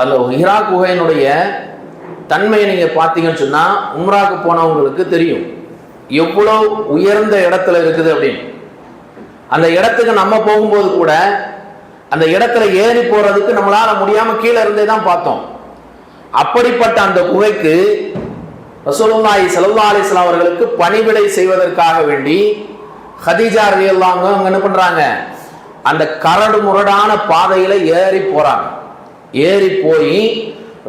அந்த ஹிரா குகையினுடைய தன்மையை நீங்க பார்த்தீங்கன்னு சொன்னா உம்ராக்கு போனவங்களுக்கு தெரியும் எவ்வளவு உயர்ந்த இடத்துல இருக்குது அப்படின்னு. அந்த இடத்துக்கு நம்ம போகும்போது கூட அந்த இடத்துல ஏறி போறதுக்கு நம்மளால முடியாம கீழே இருந்தே தான் பார்த்தோம். அப்படிப்பட்ட அந்த குகைக்கு ரசூலுல்லாஹி ஸல்லல்லாஹு அலைஹி வஸல்லம் அவர்களுக்கு பணிவிடை செய்வதற்காக வேண்டி ஹதீஜா ரலியல்லாஹு அன்ஹா அவங்க என்ன பண்றாங்க, அந்த கரடு முரடான பாதையில ஏறி போறாங்க. ஏறி போய்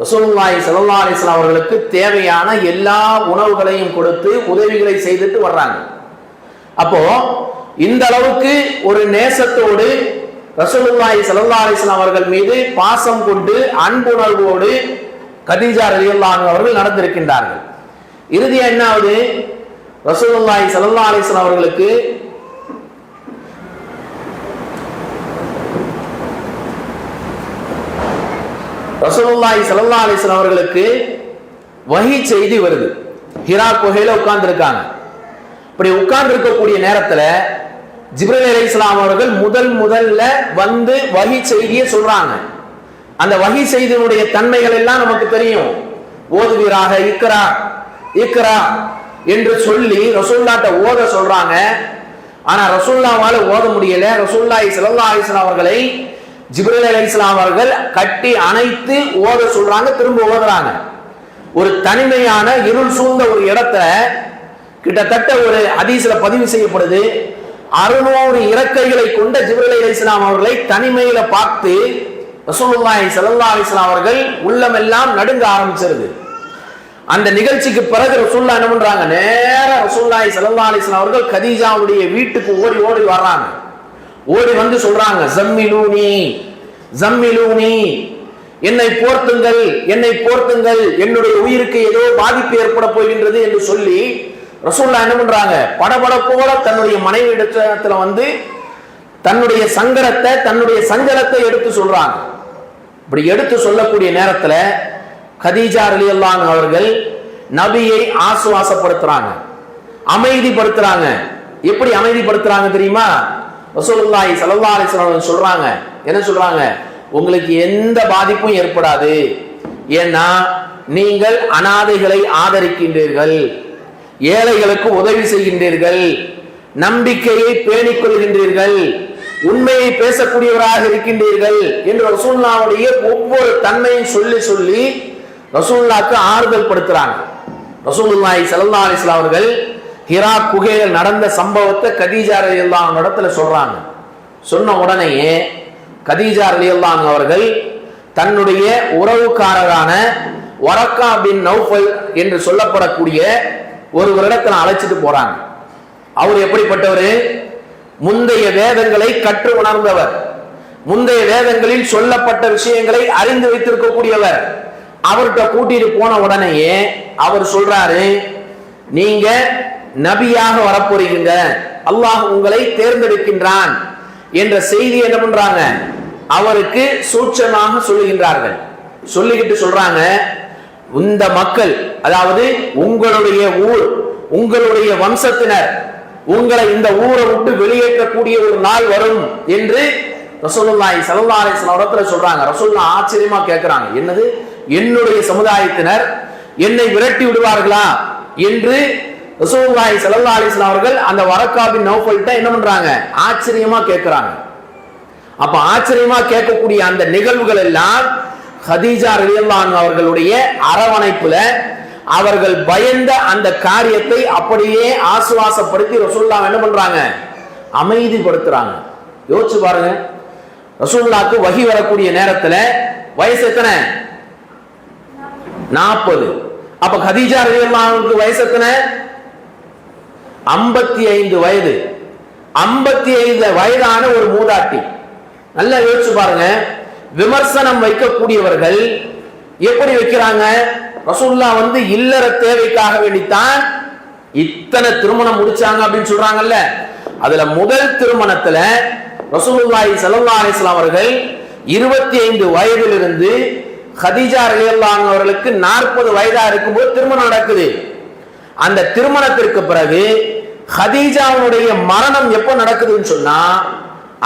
ரசூலுல்லாஹி ஸல்லல்லாஹு அலைஹி வஸல்லம் அவர்களுக்கு தேவையான எல்லா உணவுகளையும் கொடுத்து உதவிகளை செய்துட்டு வர்றாங்க. அப்போ இந்த அளவுக்கு ஒரு நேசத்தோடு ரசூலுல்லாஹி ஸல்லல்லாஹு அலைஹி வஸல்லம் அவர்கள் மீது பாசம் கொண்டு அன்புணர்வோடு கதீஜா ரலியல்லாஹு அன்ஹா அவர்கள் நடந்திருக்கின்றார்கள். இறுதியா என்ன ஆகுது, ரசூலுல்லாஹி ஸல்லல்லாஹு அலைஹி வஸல்லம் அவர்களுக்கு வஹி செய்தி வருது. ஹிரா குகையில உட்கார்ந்து இருக்காங்க. இப்படி உட்கார்ந்து இருக்கக்கூடிய நேரத்துல ஜிப்ரீல் அலைஹிஸ்ஸலாம் அவர்கள் முதல்ல வந்து வஹி செய்தியை சொல்றாங்க. அந்த வஹி செய்தியினுடைய தன்மைகள் எல்லாம் நமக்கு தெரியும். ஓதுவீராக இக்ரா இக்ரா என்று சொல்லி ரசூலுல்லாஹ்ட்ட ஓத சொல்றாங்க. ஆனா ரசூலுல்லாஹ்வால ஓத முடியல. ரசூலுல்லாஹி ஸல்லல்லாஹு அலைஹி வஸல்லம் அவர்களை ஜிப்ரீல் அலைஹிஸ்ஸலாம் அவர்கள் கட்டி அணைத்து ஓத சொல்றாங்க. திரும்ப ஓதுறாங்க. ஒரு தனிமையான இருள் சூழ்ந்த ஒரு இடத்துல கிட்டத்தட்ட ஒரு ஹதீஸ்ல பதிவு செய்யப்படுது, 600 இறக்கைகளை கொண்ட ஜிப்ரீல் அலைஹிஸ்ஸலாம் அவர்களை தனிமையில பார்த்து ரசூலுல்லாஹி ஸல்லல்லாஹு அலைஹி வஸல்லம் அவர்கள் உள்ளமெல்லாம் நடுங்க ஆரம்பிச்சிருது. அந்த நிகழ்ச்சிக்கு பிறகு ரசூலுல்லாஹ் என்ன பண்றாங்க, நேரா ரசூலுல்லாஹி ஸல்லல்லாஹு அலைஹி வஸல்லம் அவர்கள் கதீஜாவுடைய வீட்டுக்கு ஓடி வர்றாங்க. ஓடி வந்து சொல்றாங்க, ஜம்மிலூனி ஜம்மிலூனி, என்னை போர்த்துங்கள் என்னை போர்த்துங்கள், என்னுடைய உயிருக்கு ஏதோ பாதிப்பு ஏற்பட போகின்றது என்று சொல்லி ரசூலுல்லாஹ் என்ன பண்றாங்க, படபடப்போல தன்னுடைய மனைவி இடத்துல வந்து தன்னுடைய சங்கடத்தை தன்னுடைய சஞ்சலத்தை எடுத்து சொல்றாங்க. இப்படி எடுத்து சொல்லக்கூடிய நேரத்துல கதீஜா ரலியல்லாஹு அன்ஹா அவர்கள் நபியை ஆசுவாசப்படுத்துறாங்க, அமைதிப்படுத்துறாங்க. எப்படி அமைதிப்படுத்துறாங்க தெரியுமா, ரசூலுல்லாஹி ஸல்லல்லாஹு அலைஹி வஸல்லம் சொல்றாங்க, என்ன சொல்றாங்க, உங்களுக்கு எந்த பாதிப்பும் ஏற்படாது. ஏன்னா நீங்கள் அனாதைகளை ஆதரிக்கின்றீர்கள், ஏழைகளுக்கு உதவி செய்கின்றீர்கள், நம்பிக்கையை பேணிக் கொள்கின்றீர்கள், உண்மையை பேசக்கூடியவராக இருக்கின்றீர்கள் என்று ரசூலுல்லாஹ்வுடைய ஒவ்வொரு தன்மையும் சொல்லி சொல்லி ரசூலுல்லாஹ்க்கு ஆறுதல் படுத்துறாங்க. ரசூலுல்லாஹி ஸல்லல்லாஹு அலைஹி வஸல்லம் அவர்கள் ஹிரா குகையில் நடந்த சம்பவத்தை கதீஜா ரலியல்லாஹு அன்ஹா இடத்துல சொல்றாங்க. சொன்ன உடனேயே கதீஜா ரலியல்லாஹு அன்ஹா அவர்கள் தன்னுடைய உறவுக்காரரான வரக்கா பின் நௌஃபல் என்று சொல்லப்படக்கூடிய ஒரு இடத்துல அழைச்சிட்டு போறாங்க. அவர் எப்படிப்பட்டவர், முந்தைய வேதங்களை கற்று உணர்ந்தவர், முந்தைய வேதங்களில் சொல்லப்பட்ட விஷயங்களை அறிந்து வைத்திருக்கக்கூடியவர். அவர்கிட்ட கூட்டிட்டு போன உடனேயே அவர் சொல்றாரு, நீங்க நபியாக வரப்போறீங்க, அல்லாஹ் உங்களை தேர்ந்தெடுக்கின்றான் என்ற செய்தி என்ன பண்றாங்க, அவருக்கு சூட்சமாக சொல்லுகின்றார்கள். சொல்லிக்கிட்டு சொல்றாங்க, இந்த மக்கள், அதாவது உங்களுடைய ஊர், உங்களுடைய வம்சத்தினர் உங்களை இந்த ஊரை விட்டு வெளியேற்றக்கூடிய ஒரு நாள் வரும் என்று ரசூலுல்லாஹி ஸல்லல்லாஹு அலைஹி வஸல்லம் சொல்றாங்க. ரசூலுல்லாஹ் ஆச்சரியமா கேட்கிறாங்க, என்னது என்னுடைய சமுதாயத்தினர் என்னை விரட்டி விடுவார்களா என்று ரசூலுல்லாஹி ஸல்லல்லாஹு அலைஹி வஸல்லம் அவர்கள் அந்த வரக்கா பின் நௌஃபல்ட்ட என்ன பண்றாங்க, ஆச்சரியமா கேட்கிறாங்க. அப்ப ஆச்சரியமா கேட்கக்கூடிய அந்த நிகழ்வுகள் எல்லாம் கதீஜா ரலியல்லாஹு அன்ஹா அவர்களுடைய அரவணைப்புல அவர்கள் பயந்த அந்த காரியத்தை அப்படியே ஆசுவாசப்படுத்தி ரசூலுல்லாஹ் என்ன பண்றாங்க, அமைதிப்படுத்துறாங்க. யோசிச்சு பாருங்க, ரசூலுல்லாஹ்க்கு வஹி வரக்கூடிய நேரத்துல வயசு எத்தனை, 40. அப்ப கதீஜா ரலியல்லாஹு அன்ஹாவுக்கு வயசு எத்தனை, 55 வயது. 55 வயதான ஒரு மூதாட்டி. நல்லா யோசிச்சு பாருங்க, விமர்சனம் வைக்கக்கூடியவர்கள் எப்படி வைக்கிறாங்க, ரசூலுல்லாஹ் வந்து இல்லற தேவைக்காக வேண்டித்தான் இத்தனை திருமணம் முடிச்சாங்க அப்படின்னு சொல்றாங்கல்ல. அதுல முதல் திருமணத்துல ரசூலுல்லாஹி ஸல்லல்லாஹு அலைஹி வஸல்லம் அவர்கள் 25 வயதிலிருந்து கதீஜா ரலியல்லாஹு அன்ஹா அவர்களுக்கு 40 வயதா இருக்கும்போது திருமணம் நடக்குது. அந்த திருமணத்திற்கு பிறகு கதீஜாவுடைய மரணம் எப்ப நடக்குதுன்னு சொன்னா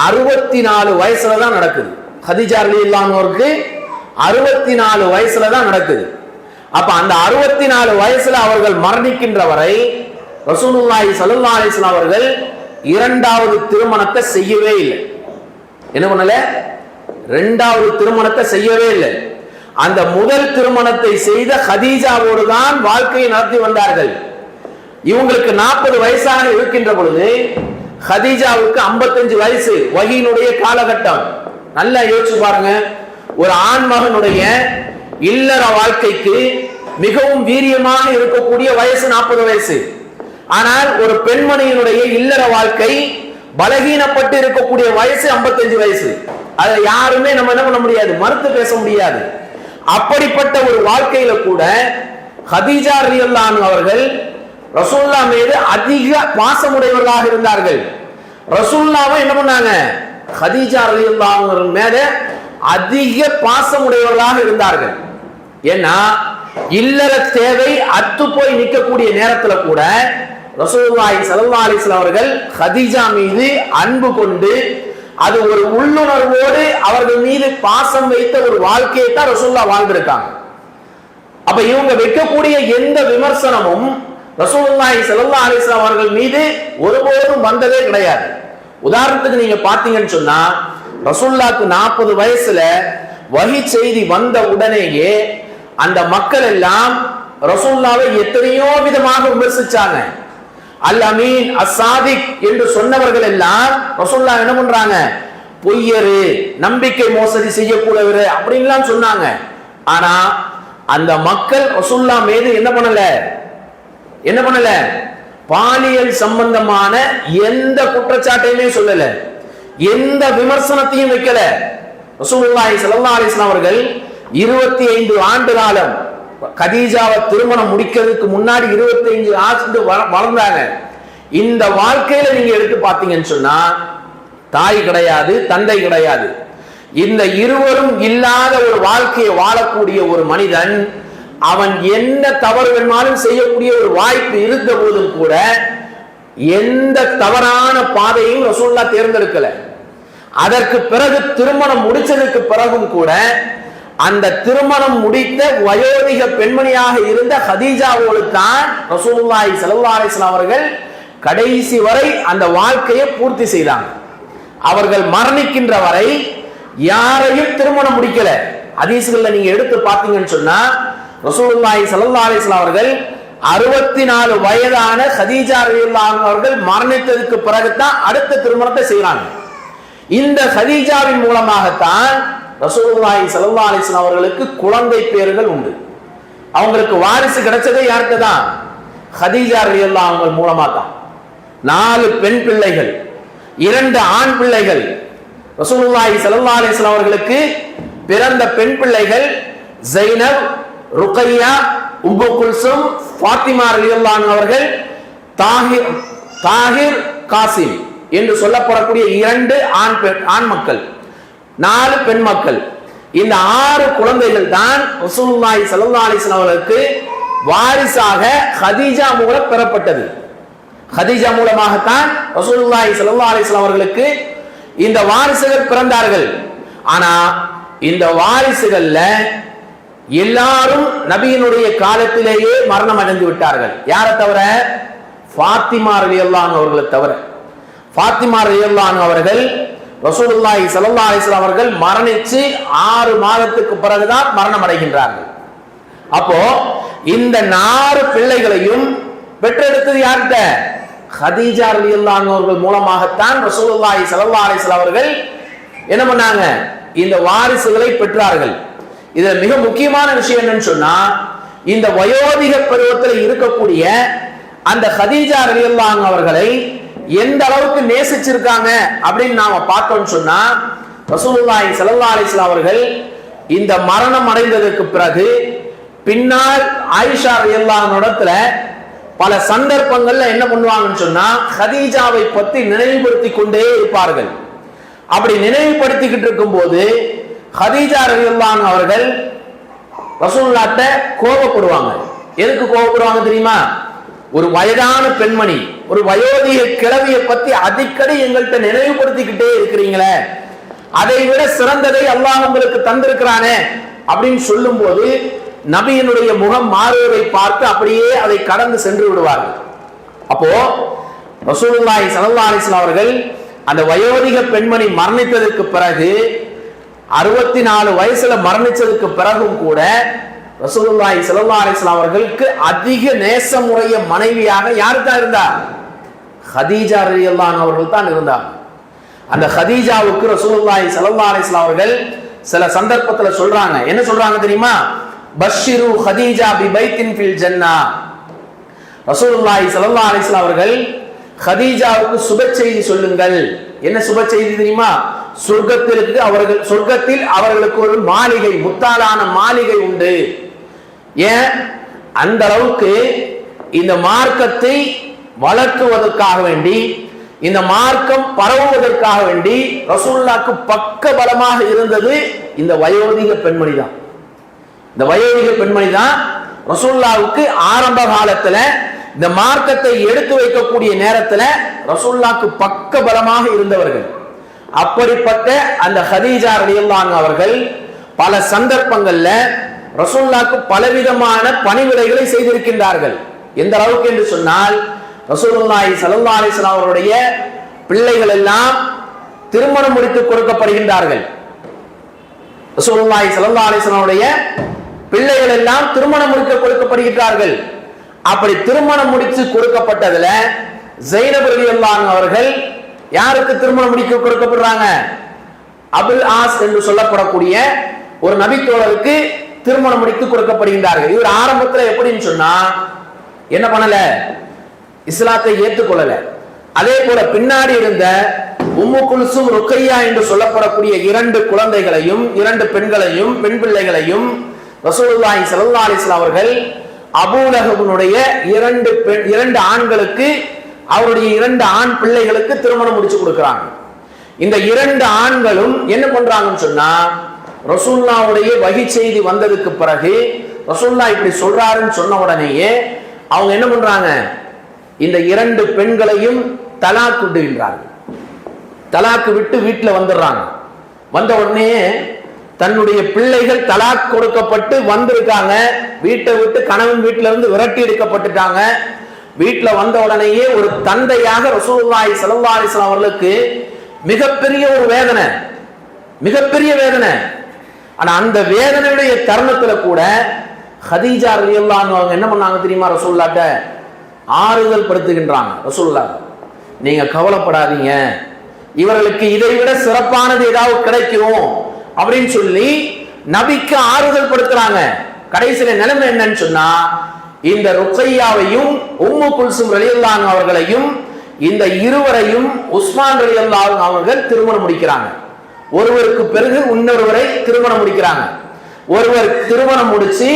64 வயசுல தான் நடக்குது. கதீஜா ரலியல்லாஹு அன்ஹா அவருக்கு 64 வயசுல தான் நடக்குது. அப்ப அந்த 64 வயசுல அவர்கள் மரணிக்கின்ற வரை ரசூலுல்லாஹி ஸல்லல்லாஹு அலைஹி வஸல்லம் அவர்கள் இரண்டாவது திருமணத்தை செய்யவே இல்லை. என்ன பண்ணல, இரண்டாவது திருமணத்தை செய்யவே இல்லை. அந்த முதல் திருமணத்தை செய்த ஹதீஜாவோடு தான் வாழ்க்கையை நடத்தி வந்தார்கள். இவங்களுக்கு 40 வயசாக இருக்கின்ற பொழுது ஹதீஜாவுக்கு 55 வயசு, வஹீனுடைய காலகட்டம். நல்லா யோசிச்சு பாருங்க, ஒரு ஆண்மகனுடைய இல்லற வாழ்க்கைக்கு மிகவும் வீரியமாக இருக்கக்கூடிய வயசு 40 வயசு. ஆனால் ஒரு பெண்மணியினுடைய இல்லற வாழ்க்கை பலகீனப்பட்டு இருக்கக்கூடிய வயசு 55 வயசு. அதை யாருமே நம்ம என்ன பண்ண முடியாது, மறுத்து பேச முடியாது. அப்படிப்பட்ட ஒரு வாழ்க்கையில கூட ஹதீஜா ரலியல்லாஹு அன்ஹா அவர்கள் ரசூலுல்லாஹ் மீது அதிக பாசமுடையவர்களாக இருந்தார்கள். ரசூலுல்லாஹ் என்ன பண்ணாங்க, ஹதீஜா ரலியல்லாஹு அன்ஹா மேல அதிக பாசமுடையவர்களாக இருந்தார்கள். ஏன்னா இல்லற தேவை அத்து போய் நிற்கக்கூடிய நேரத்துல கூட ரசூலுல்லாஹி ஸல்லல்லாஹு அலைஹி வஸல்லம் அவர்கள் ஹதீஜா மீது அன்பு கொண்டு அது ஒரு உள்ளுணர்வோடு அவர்கள் மீது பாசம் வைத்த ஒரு வாழ்க்கையை தான் ரசூலுல்லாஹ் வாழ்ந்திருக்காங்க. அப்ப இவங்க வைக்கக்கூடிய எந்த விமர்சனமும் ரசூலுல்லாஹி ஸல்லல்லாஹு அலைஹி வஸல்லம் அவர்கள் மீது ஒருபோதும் வந்ததே கிடையாது. உதாரணத்துக்கு நீங்க பாத்தீங்கன்னு சொன்னா, ரசூலுல்லாஹ்க்கு 40 வயசுல வஹி செய்தி வந்த உடனேயே அந்த மக்கள் எல்லாம் ரசூலுல்லாஹ்வை எத்தனையோ விதமாக விமர்சிச்சாங்க. அல் அமீன், அஸ்ஸாதிக் என்று சொன்னவர்கள் எல்லாம் ரசூலுல்லாஹ் என்ன பண்றாங்க, பொய்யரு, நம்பிக்கை மோசடி செய்யக்கூடியவர் அப்படின்லாம் சொன்னாங்க. ஆனா அந்த மக்கள் ரசூலுல்லாஹ் மீது என்ன பண்ணல, பாலியல் சம்பந்தமான எந்த குற்றச்சாட்டையுமே சொல்லல, எந்த விமர்சனத்தையும் வைக்கல. ரசூலுல்லாஹி ஸல்லல்லாஹு அலைஹி வஸல்லம் அவர்கள் 25 ஆண்டு காலம் கதீஜாவை திருமணம் முடிக்கிறதுக்கு முன்னாடி 25 ஆண்டு வளர்ந்தாங்க. இந்த வாழ்க்கையில நீங்க எடுத்து பார்த்தீங்கன்னு சொன்னா, தாய் கிடையாது, தந்தை கிடையாது, இந்த இருவரும் இல்லாத ஒரு வாழ்க்கையை வாழக்கூடிய ஒரு மனிதன், அவன் என்ன தவறு வேணுமாலும் செய்யக்கூடிய ஒரு வாய்ப்பு இருந்த போதும் கூட எந்த தவறான பாதையும் ரசூலுல்லாஹ் தேர்ந்தெடுக்கல. அதற்கு பிறகு திருமணம் முடிச்சதுக்கு பிறகும் கூட அந்த திருமணம் முடித்த வயோதிக பெண்மணியாக இருந்த ஹதீஜாவோடு தான் ரசூலுல்லாஹி ஸல்லல்லாஹு அலைஹி வஸல்லம் அவர்கள் கடைசி வரை அந்த வாழ்க்கையை பூர்த்தி செய்தாங்க. அவர்கள் மரணிக்கின்ற வரை யாரையும் திருமணம் முடிக்கல. ஹதீஸ்கள்ல நீங்க எடுத்து பார்த்தீங்கன்னு சொன்னா, ரசூலுல்லாஹி ஸல்லல்லாஹு அலைஹி வஸல்லம் அவர்கள் 64 வயதான ஹதீஜா ரலியல்லாஹு அன்ஹா அவர்கள் மரணித்ததுக்கு பிறகுதான் அடுத்த திருமணத்தை செய்யறாங்க. இந்த ஹதீஜாவின் மூலமாகத்தான் ரசூலுல்லாஹி ஸல்லல்லாஹு அலைஹி வஸல்லம் அவர்களுக்கு குழந்தை பேர்கள் உண்டு. அவங்களுக்கு வாரிசு கிடைச்சதே யாருக்கு தான், ஹதீஜா ரலியல்லாஹு அன்ஹா மூலமா தான். 4 பெண் பிள்ளைகள், 2 ஆண் பிள்ளைகள். ரசூலுல்லாஹி ஸல்லல்லாஹு அலைஹி வஸல்லம் அவர்களுக்கு பிறந்த பெண் பிள்ளைகள் ஸைனப், ருக்கையா, உம்மு குல்சும், ஃபாத்திமா ரலியல்லாஹு அன்ஹா அவர்கள், தாஹிர், காசிம் என்று சொல்லப்படக்கூடிய 2 ஆண் மக்கள், 4 பெண் மக்கள். இந்த 6 குழந்தைகள் தான் ரசூலுல்லாஹி ஸல்லல்லாஹு அலைஹி வஸல்லம் அவர்களுக்கு வாரிசாக ஹதீஜா மூலம் பெறப்பட்டது. ஹதீஜா மூலமாகத்தான் ரசூலுல்லாஹி ஸல்லல்லாஹு அலைஹி வஸல்லம் அவர்களுக்கு இந்த வாரிசுகள் பிறந்தார்கள். ஆனா இந்த வாரிசுகள்ல எல்லாரும் நபியினுடைய காலத்திலேயே மரணம் அடைந்து விட்டார்கள். யாரை தவிர, ஃபாத்திமா ரலியல்லாஹு அன்ஹா அவர்களை தவிர. ஃபாத்திமா ரலியல்லாஹு அன்ஹா அவர்கள் ரசூலுல்லாஹி ஸல்லல்லாஹு அலைஹி வஸல்லம் அவர்கள் மரணிச்சு 6 மாதத்துக்கு பிறகுதான் மரணம் அடைகின்றார்கள். அப்போ இந்த 4 பிள்ளைகளையும் பெற்றெடுத்தது யார்கிட்ட, ஹதீஜா ரலியல்லாஹு அன்ஹா அவர்கள் மூலமாகத்தான் ரசூலுல்லாஹி ஸல்லல்லாஹு அலைஹி வஸல்லம் அவர்கள் என்ன பண்ணாங்க, இந்த வாரிசுகளை பெற்றார்கள். இதுல மிக முக்கியமான விஷயம் என்னன்னு சொன்னா, இந்த வயோதிக பருவத்தில் இருக்கக்கூடிய அந்த ஹதீஜா ரலியல்லாஹு அன்ஹா அவர்களை எந்த அளவுக்கு நேசிச்சிருக்காங்க அப்படின்னு நாம பார்த்தோம்னு சொன்னா, ரசூலுல்லாஹி ஸல்லல்லாஹு அலைஹி வஸல்லம் அவர்கள் இந்த மரணம் அடைந்ததற்கு பிறகு பின்னால் ஆயிஷா ரலியல்லாஹு அன்ஹா இடத்துல பல சந்தர்ப்பங்கள்ல என்ன பண்ணுவாங்கன்னு சொன்னா, ஹதீஜாவை பத்தி நினைவுபடுத்தி கொண்டே இருப்பார்கள். அப்படி நினைவுபடுத்திக்கிட்டு இருக்கும் போது ஹதீஜா ரலியல்லாஹு அன்ஹா அவர்கள் ரசூலுல்லாஹ்ட்ட கோபப்படுவாங்க. எதுக்கு கோபப்படுவாங்க தெரியுமா? ஒரு வயதான பெண்மணி, ஒரு வயோதிக கிழவியை பத்தி அடிக்கடி எங்கள்கிட்ட நினைவுபடுத்திக்கிட்டே இருக்கிறீங்களே, அதை விட சிறந்ததை அல்லாஹ் உங்களுக்கு தந்திருக்கிறானே அப்படின்னு சொல்லும் போது நபியினுடைய முகம் மாறுவதை பார்த்து அப்படியே அதை கடந்து சென்று விடுவார்கள். அப்போ ரசூலுல்லாஹி ஸல்லல்லாஹு அலைஹி வஸல்லம் அவர்கள் அந்த வயோதிக பெண்மணி மரணித்ததற்கு பிறகு 64 வயசுல மரணிச்சதுக்கு பிறகும் கூட ரசூலுல்லாஹி ஸல்லல்லாஹு அலைஹி வஸல்லம் அவர்களுக்கு அதிக நேசமுடைய மனைவியாக யார் தான் இருந்தார்? ஹதீஜா ரலியல்லாஹு அன்ஹா அவர்கள் தான் இருந்தார். அந்த ஹதீஜாவுக்கு ரசூலுல்லாஹி ஸல்லல்லாஹு அலைஹி வஸல்லம் அவர்கள் சில சந்தர்ப்பத்துல சொல்றாங்க. என்ன சொல்றாங்க தெரியுமா? பஷ்ஷிரு ஹதீஜா பி பைத்தின் ஃபில் ஜன்னah. ரசூலுல்லாஹி ஸல்லல்லாஹு அலைஹி வஸல்லம் அவர்கள் ஹதீஜாவுக்கு சுப செய்தி சொல்லுங்கள். என்ன சுப செய்தி தெரியுமா? சொர்க்கத்தில் அவர்களுக்கு ஒரு மாளிகை, முத்தாலான மாளிகை உண்டு. ஏன் அந்த அளவுக்கு இந்த மார்க்கத்தை வளர்க்குவதற்காக வேண்டி, இந்த மார்க்கம் பரவுவதற்காக வேண்டி ரசூலுல்லாஹ்க்கு பக்க பலமாக இருந்தது இந்த வயோதிக பெண்மணி தான். இந்த வயோதிக பெண்மணி தான் ரசூலுல்லாஹ்வுக்கு ஆரம்ப காலத்துல இந்த மார்க்கத்தை எடுத்து வைக்கக்கூடிய நேரத்துல ரசூலுல்லாஹ்க்கு பக்க பலமாக இருந்தவர்கள். அப்படிப்பட்ட அந்த ஹதீஜா ரலியல்லாஹு அன்ஹா அவர்கள் பல சந்தர்ப்பங்கள்ல ரசூலுல்லாஹ்க்கு பலவிதமான பணிவிடைகளை செய்திருக்கின்றார்கள். எந்த அளவுக்கு என்று சொன்னால், ரசூலுல்லாஹி ஸல்லல்லாஹு அலைஹி வஸல்லம் அவருடைய பிள்ளைகள் எல்லாம் திருமணம் முடித்து கொடுக்கப்படுகின்றார்கள். ரசூலுல்லாஹி ஸல்லல்லாஹு அலைஹி வஸல்லம் அவருடைய பிள்ளைகள் எல்லாம் திருமணம் முடித்து கொடுக்கப்படுகின்றார்கள். அப்படி திருமணம் முடித்து கொடுக்கப்பட்டதுல ஸைனப் ரலியல்லாஹு அன்ஹா அவர்கள் யாருக்கு திருமணம் முடிக்க கொடுக்கப்படுறாங்க? அபுல் ஆஸ் என்று சொல்லப்படக்கூடிய ஒரு நபித்தோழருக்கு திருமணம் முடித்து கொடுக்கப்படுகின்றார்கள். இவர் ஆரம்பத்தில் எப்படின்னு சொன்னா என்ன பண்ணல? இஸ்லாத்தை ஏற்றுக்கொள்ளல. அதே போல பின்னாடி இருந்த உம்மு குல்சும் ருக்கையா என்று சொல்லப்படக்கூடிய 2 குழந்தைகளையும் 2 பெண்களையும் பெண் பிள்ளைகளையும் ரசூலுல்லாஹி ஸல்லல்லாஹு அலைஹி வஸல்லம் அவர்கள் அபூலஹபுனுடைய 2 ஆண்களுக்கு, அவருடைய 2 ஆண் பிள்ளைகளுக்கு திருமணம் முடிச்சு கொடுக்கிறாங்க. இந்த 2 ஆண்களும் என்ன பண்றாங்கன்னு சொன்னா, ரசூலுல்லாஹ்வுடைய வஹி செய்தி வந்ததுக்கு பிறகு ரசூலுல்லாஹ் இப்படி சொல்றாருன்னு சொன்ன உடனேயே அவங்க என்ன பண்றாங்க? இந்த 2 பெண்களையும் தலாக் விடுகின்றார்கள். தலாக்கு விட்டு வீட்டில் வந்துடுறாங்க. வந்த உடனே தன்னுடைய பிள்ளைகள் தலாக் கொடுக்கப்பட்டு வந்திருக்காங்க. வீட்டை விட்டு கணவன் வீட்டில இருந்து விரட்டி எடுக்கப்பட்டுட்டாங்க. வீட்டில் வந்த உடனேயே ஒரு தந்தையாக ரசூலுல்லாஹி ஸல்லல்லாஹு அலைஹி வஸல்லம் அவர்களுக்கு மிகப்பெரிய ஒரு வேதனை, மிகப்பெரிய வேதனை. ஆனா அந்த வேதனையுடைய தருணத்துல கூட ஹதீஜா ரலியல்லாஹு அன்ஹா அவங்க என்ன பண்ணாங்க தெரியுமா? ரசூலுல்லாஹ்ட்ட ஆறுதல் படுத்துகின்றாங்க. ரசூலுல்லாஹ், நீங்க கவலைப்படாதீங்க, இவர்களுக்கு இதை விட சிறப்பானது ஏதாவது கிடைக்கும் அப்படின்னு சொல்லி நபிக்கு ஆறுதல் படுத்துறாங்க. கடைசியில நிலைமை என்னன்னு சொன்னா, இந்த ருக்கையாவையும் உம்மு குல்சும் ரலியல்லாஹு அன்ஹா அவர்களையும் இந்த இருவரையும் உஸ்மான் ரலியல்லாஹு அன்ஹு அவர்கள் திருமணம் முடிக்கிறாங்க. ஒருவருக்கு பிறகு இன்னொருவரை திருமணம் முடிக்கிறாங்க. ஒருவர் திருமணம் முடிச்சு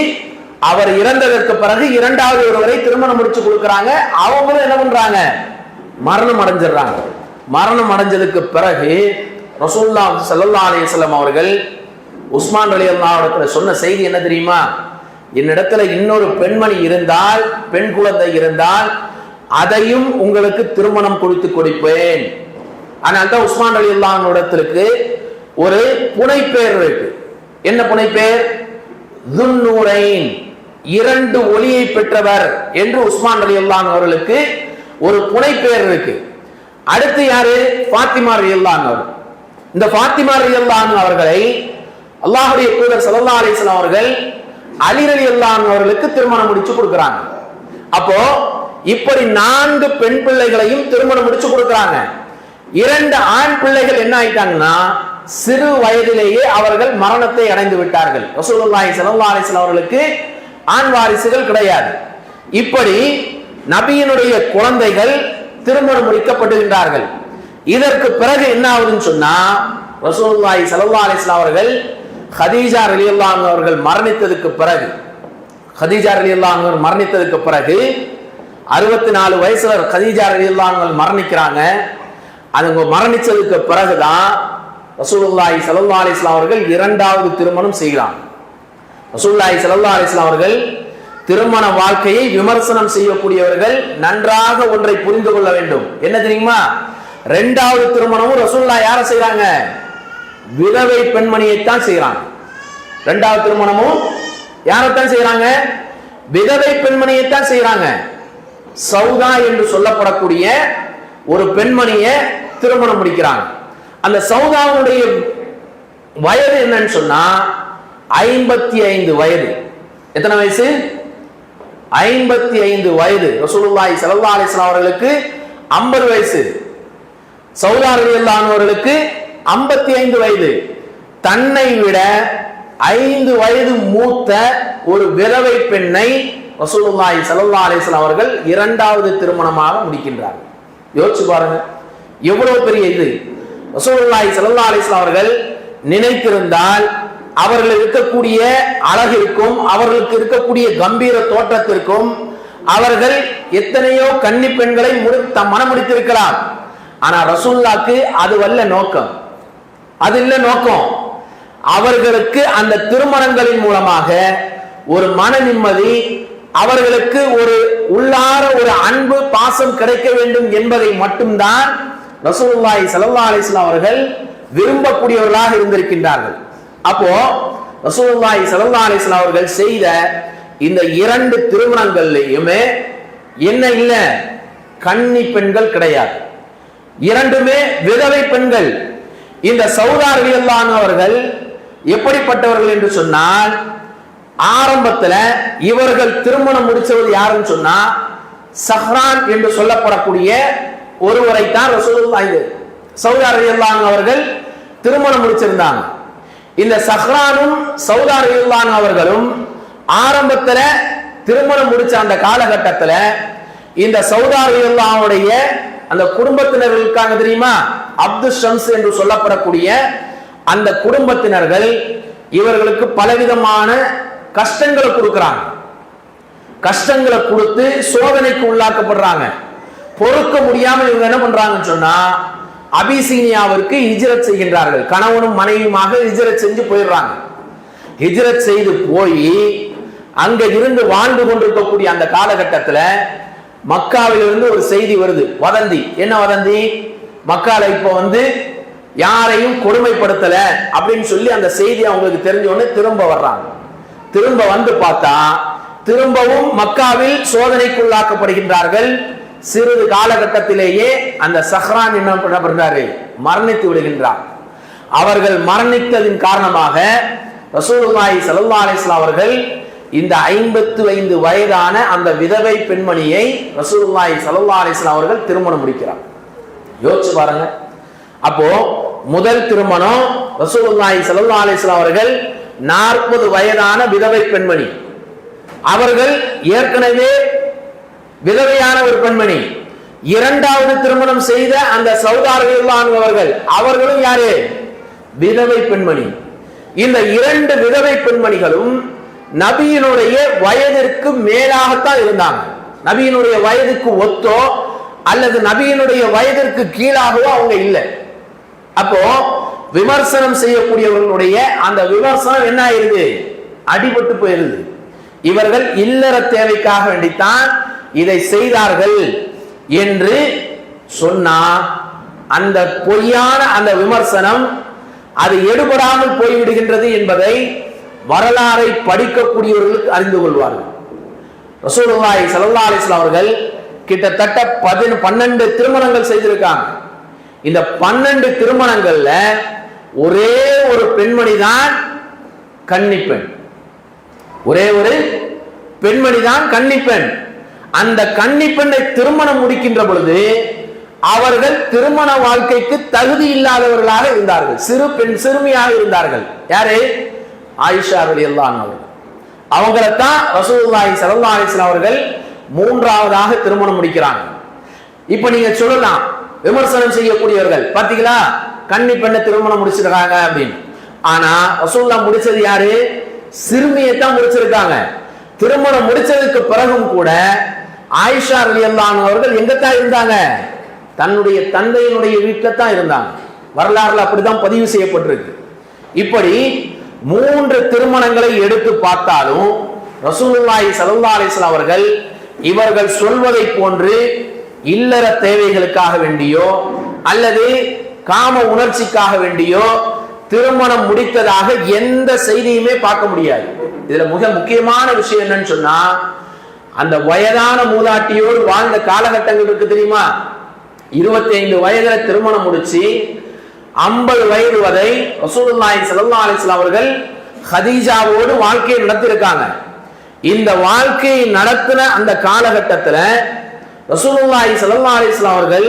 அவர் இறந்ததற்கு பிறகு 2வது ஒருவரை திருமணம் முடிச்சு கொடுக்கறாங்க. அவங்களும் என்ன பண்றாங்க? மரணம் அடைஞ்சிடறாங்க. மரணம் அடைஞ்சதுக்கு பிறகு ரசூலுல்லாஹி ஸல்லல்லாஹு அலைஹி வஸல்லம் அவர்கள் உஸ்மான் ரலியல்லாஹு அன்ஹு சொன்ன செய்தி என்ன தெரியுமா? என்னிடத்துல இன்னொரு பெண்மணி இருந்தால், பெண் குழந்தை இருந்தால் அதையும் உங்களுக்கு திருமணம் கொடுத்து கொடுப்பேன். ஆனால் தான் உஸ்மான் ரலியல்லாஹு அன்ஹு இடத்திற்கு ஒரு புனைப்பெயர் இருக்கு. என்ன புனைப்பெயர்? துன்னூரைன், 2 ஒளியை பெற்றவர் என்று உஸ்மான் ரலியல்லாஹு அன்ஹு அவர்களுக்கு ஒரு புனைப்பெயர் இருக்கு. அடுத்து யாரு? ஃபாத்திமா ரலியல்லாஹு அன்ஹா. இந்த ஃபாத்திமா ரலியல்லாஹு அன்ஹா அவர்களை அல்லாஹ்வுடைய தூதர் ஸல்லல்லாஹு அலைஹி வஸல்லம் அவர்கள் அலி ரலியல்லாஹு அன்ஹு அவர்களுக்கு திருமணம் முடிச்சு கொடுக்கறாங்க. அப்போ இப்படி 4 பெண் பிள்ளைகளையும் திருமணம் முடிச்சு கொடுக்கறாங்க. 2 ஆண் பிள்ளைகள் என்ன ஆயிட்டாங்கன்னா, சிறு வயதிலேயே அவர்கள் மரணத்தை அடைந்து விட்டார்கள். ரசூலுல்லாஹி ஸல்லல்லாஹு அலைஹி வஸல்லம் அவர்களுக்கு ஆண் வாரிசுகள் கிடையாது. இப்படி நபியினுடைய குழந்தைகள் திருமணம் முடிக்கப்படுகின்றார்கள். இதற்கு பிறகு என்ன ஆகுதுன்னு சொன்னா, ரசூலுல்லாஹி ஸல்லல்லாஹு அலைஹி வஸல்லம் அவர்கள் ஹதீஜா ரலியல்லாஹு அன்ஹா அவர்கள் மரணித்ததுக்கு பிறகு, ஹதீஜா ரலியல்லாஹு அன்ஹா மரணித்ததுக்கு பிறகு 64 வயசுல ஹதீஜா ரலியல்லாஹு அன்ஹா மரணிக்கிறாங்க. அவங்க மரணிச்சதுக்கு பிறகுதான் ரசூலுல்லாஹி ஸல்லல்லாஹு அலைஹி வஸல்லம் அவர்கள் 2வது திருமணம் செய்கிறாங்க. ரசூலுல்லாஹி ஸல்லல்லாஹு அலைஹி வஸல்லம் அவர்கள் திருமண வாழ்க்கையை விமர்சனம் செய்யக்கூடியவர்கள் நன்றாக ஒன்றை புரிந்து கொள்ள வேண்டும். என்ன தெரியுமா? 2வது திருமணமும் ரசூலுல்லாஹ் யாரை செய்றாங்க? விதவை பெண்மணியைத்தான் செய்றாங்க. 2வது திருமணமும் யாரைத்தான் செய்றாங்க? விதவை பெண்மணியைத்தான் செய்றாங்க. சௌதா என்று சொல்லப்படக்கூடிய ஒரு பெண்மணியை திருமணம் முடிக்கிறாங்க. அந்த சௌதாவுடைய வயது என்னன்னு சொன்னா 55 வயது. எத்தனை வயசு? 55 வயது. ரசூலுல்லாஹி ஸல்லல்லாஹு அலைஹி வஸல்லம் அவர்களுக்கு 50 வயசு, சௌதா ரலியல்லாஹு அன்ஹு அவர்களுக்கு 55 வயது. தன்னை விட 5 வயது மூத்த ஒரு விதவை பெண்ணை ரசூலுல்லாஹி ஸல்லல்லாஹு அலைஹி வஸல்லம் அவர்கள் இரண்டாவது திருமணமாக முடிக்கின்றார்கள். யோசிச்சு பாருங்க, எவ்வளவு பெரிய இது. ரசூலுல்லாஹி ஸல்லல்லாஹு அலைஹி வஸல்லம் அவர்கள் நினைத்திருந்தால் அவர்கள் இருக்கக்கூடிய அழகிற்கும் அவர்களுக்கு இருக்கக்கூடிய கம்பீர தோற்றத்திற்கும் அவர்கள் எத்தனையோ கன்னி பெண்களை மனமுடித்திருக்கலாம். ஆனா ரசூலுல்லாஹ்க்கு அது வல்ல நோக்கம், அது இல்ல நோக்கம். அவர்களுக்கு அந்த திருமணங்களின் மூலமாக ஒரு மன நிம்மதி, அவர்களுக்கு ஒரு உள்ளார ஒரு அன்பு பாசம் கிடைக்க வேண்டும் என்பதை மட்டும்தான் ரசூலுல்லாஹி ஸல்லல்லாஹு அலைஹி வஸல்லம் அவர்கள் விரும்பக்கூடியவர்களாக இருந்திருக்கின்றார்கள். அப்போ ரசூலுல்லாஹி ஸல்லல்லாஹு அலைஹி வஸல்லம் அவர்கள் செய்த இந்த 2 திருமணங்கள்லயுமே என்ன இல்ல? கன்னி பெண்கள் கிடையாது, இரண்டுமே விதவை பெண்கள். இந்த சௌதா ரலியல்லாஹு அன்ஹு அவர்கள் எப்படிப்பட்டவர்கள் என்று சொன்னால், ஆரம்பத்துல இவர்கள் திருமணம் முடிச்சது யாருன்னு சொன்னா சஹ்ரான் என்று சொல்லப்படக்கூடிய ஒருவரை தான் ரசூலுல்லாஹி சௌதா ரலியல்லாஹு அன்ஹு அவர்கள் திருமணம் முடிச்சிருந்தாங்க. இந்த சஹ்ரானும் சௌதா ரலியல்லாஹு அன்ஹு அவர்களும் ஆரம்பத்துல திருமணம் முடிச்ச அந்த காலகட்டத்துல இந்த சௌதா ரலியல்லாஹு அன்ஹுடைய அந்த குடும்பத்தினர்கள் இருக்காங்க தெரியுமா, அப்துல் ஷம்ஸ் என்று சொல்லப்படக்கூடிய அந்த குடும்பத்தினர்கள் இவர்களுக்கு பலவிதமான கஷ்டங்களை கொடுக்கிறாங்க. கஷ்டங்களை கொடுத்து சோதனைக்கு உள்ளாக்கப்படுறாங்க. பொறுக்க முடியாமல் இவங்க என்ன பண்றாங்கன்னு சொன்னா அபிசீனியாவிற்கு ஹிஜ்ரத் செய்கின்றார்கள். கணவனும் மனைவியுமாக ஹிஜ்ரத் செஞ்சு போயிடுறாங்க. ஹிஜ்ரத் செய்து போய் அங்க இருந்து வாழ்ந்து கொண்டிருக்கக்கூடிய அந்த காலகட்டத்துல மக்காவிலிருந்து ஒரு செய்தி வருது, வதந்தி. என்ன வதந்தி? மக்கால இப்ப யாரையும் கொடுமைப்படுத்தல அப்படின்னு சொல்லி அந்த செய்தி அவங்களுக்கு தெரிஞ்ச உடனே திரும்ப வர்றாங்க. திரும்ப வந்து பார்த்தா திரும்பவும் மக்காவில் சோதனைக்குள்ளாக்கப்படுகின்றார்கள். சிறிது காலகட்டத்திலேயே அந்த சஹ்ரான் என்ன பண்ணப்படுறாரு? மரணித்து விடுகின்றார். அவர்கள் மரணித்ததின் காரணமாக ரசூலுல்லாஹி ஸல்லல்லாஹு அலைஹி வஸல்லம் அவர்கள் இந்த 55 வயதான அந்த விதவை பெண்மணியை ரசூலுல்லாஹி ஸல்லல்லாஹு அலைஹி வஸல்லம் அவர்கள் திருமணம் முடிக்கிறார். யோசிச்சு பாருங்க. அப்போ முதல் திருமணம் ரசூலுல்லாஹி ஸல்லல்லாஹு அலைஹி வஸல்லம் அவர்கள் 40 வயதான விதவை பெண்மணி, அவர்கள் ஏற்கனவே விதவையான ஒரு பெண்மணி. இரண்டாவது திருமணம் செய்த அந்த சௌதா ரலியல்லாஹு அன்ஹு அவர்களும் யாரு? விதவை பெண்மணி. இந்த 2 விதவை பெண்மணிகளும் நபியினுடைய வயதிற்கு மேலாகத்தான் இருந்தாங்க. நபியினுடைய வயதுக்கு ஒத்தோ அல்லது நபியினுடைய வயதிற்கு கீழாகவோ அவங்க இல்லை. அப்போ விமர்சனம் செய்யக்கூடியவர்களுடைய அந்த விமர்சனம் என்ன ஆயிருது? அடிபட்டு போயிருது. இவர்கள் இல்லற தேவைக்காக வேண்டித்தான் இதை செய்தார்கள் என்று சொன்னா அந்த பொய்யான அந்த விமர்சனம் அது எடுபடாமல் போய்விடுகின்றது என்பதை வரலாறை படிக்கக்கூடியவர்களுக்கு அறிந்து கொள்வார்கள். ரசூலுல்லாஹி ஸல்லல்லாஹு அலைஹி வஸல்லம் அவர்கள் கிட்டத்தட்ட 12 திருமணங்கள் செய்திருக்காங்க. இந்த 12 திருமணங்கள்ல ஒரே ஒரு பெண்மணி தான் கன்னிப்பெண். ஒரே ஒரு பெண்மணி தான் கன்னிப்பெண். அந்த கன்னிப்பெண்ணை திருமணம் முடிக்கின்ற பொழுது அவர்கள் திருமண வாழ்க்கைக்கு தகுதி இல்லாதவர்களாக இருந்தார்கள். சிறுமியாக இருந்தார்கள். யாரு? ஆயிஷா ரலியல்லாஹு அன்ஹா. அவங்களைத்தான் ரசூலுல்லாஹி ஸல்லல்லாஹு அலைஹி வஸல்லம் அவர்கள் 3ஆவதாக திருமணம் முடிக்கிறாங்க. இப்ப நீங்க சொல்லலாம், விமர்சனம் செய்யக்கூடியவர்கள் பாத்தீங்களா கன்னி பெண்ணை திருமணம் முடிச்சிருக்காங்க அப்படின்னு. ஆனா ரசூலுல்லாஹ் முடிச்சது யாரு? சிறுமியைத்தான் முடிச்சிருக்காங்க. திருமணம் முடிச்சதுக்கு பிறகும் கூட ஆயிஷா ரலியல்லாஹு அன்ஹா அவர்கள் எங்கத்தான் இருந்தாங்க? தன்னுடைய தந்தையினுடைய வீட்டில தான் இருந்தாங்க. வரலாறுல அப்படிதான் பதிவு செய்யப்பட்டிருக்கு. இப்படி 3 திருமணங்களை எடுத்து பார்த்தாலும் ரசூலுல்லாஹி ஸல்லல்லாஹு அலைஹி வஸல்லம் அவர்கள் இவர்கள் சொல்வதை போன்று இல்லற தேவைகளுக்காக வேண்டியோ அல்லது காம உணர்ச்சிக்காக வேண்டியோ திருமணம் முடித்ததாக எந்த செய்தியுமே பார்க்க முடியாது. இதுல மிக முக்கியமான விஷயம் என்னன்னு சொன்னா, அந்த வயதான மூதாட்டியோடு வாழ்ந்த காலகட்டங்கள் இருக்கு தெரியுமா? 25 வயதுல திருமணம் முடிச்சு 50 வயது வரை ரசூலுல்லாஹி ஸல்லல்லாஹு அலைஹி வஸல்லம் அவர்கள் ஹதீஜாவோடு வாழ்க்கையை நடத்திருக்காங்க. இந்த வாழ்க்கையை நடத்தின அந்த காலகட்டத்தில் ரசூலுல்லாஹி ஸல்லல்லாஹு அலைஹி வஸல்லம் அவர்கள்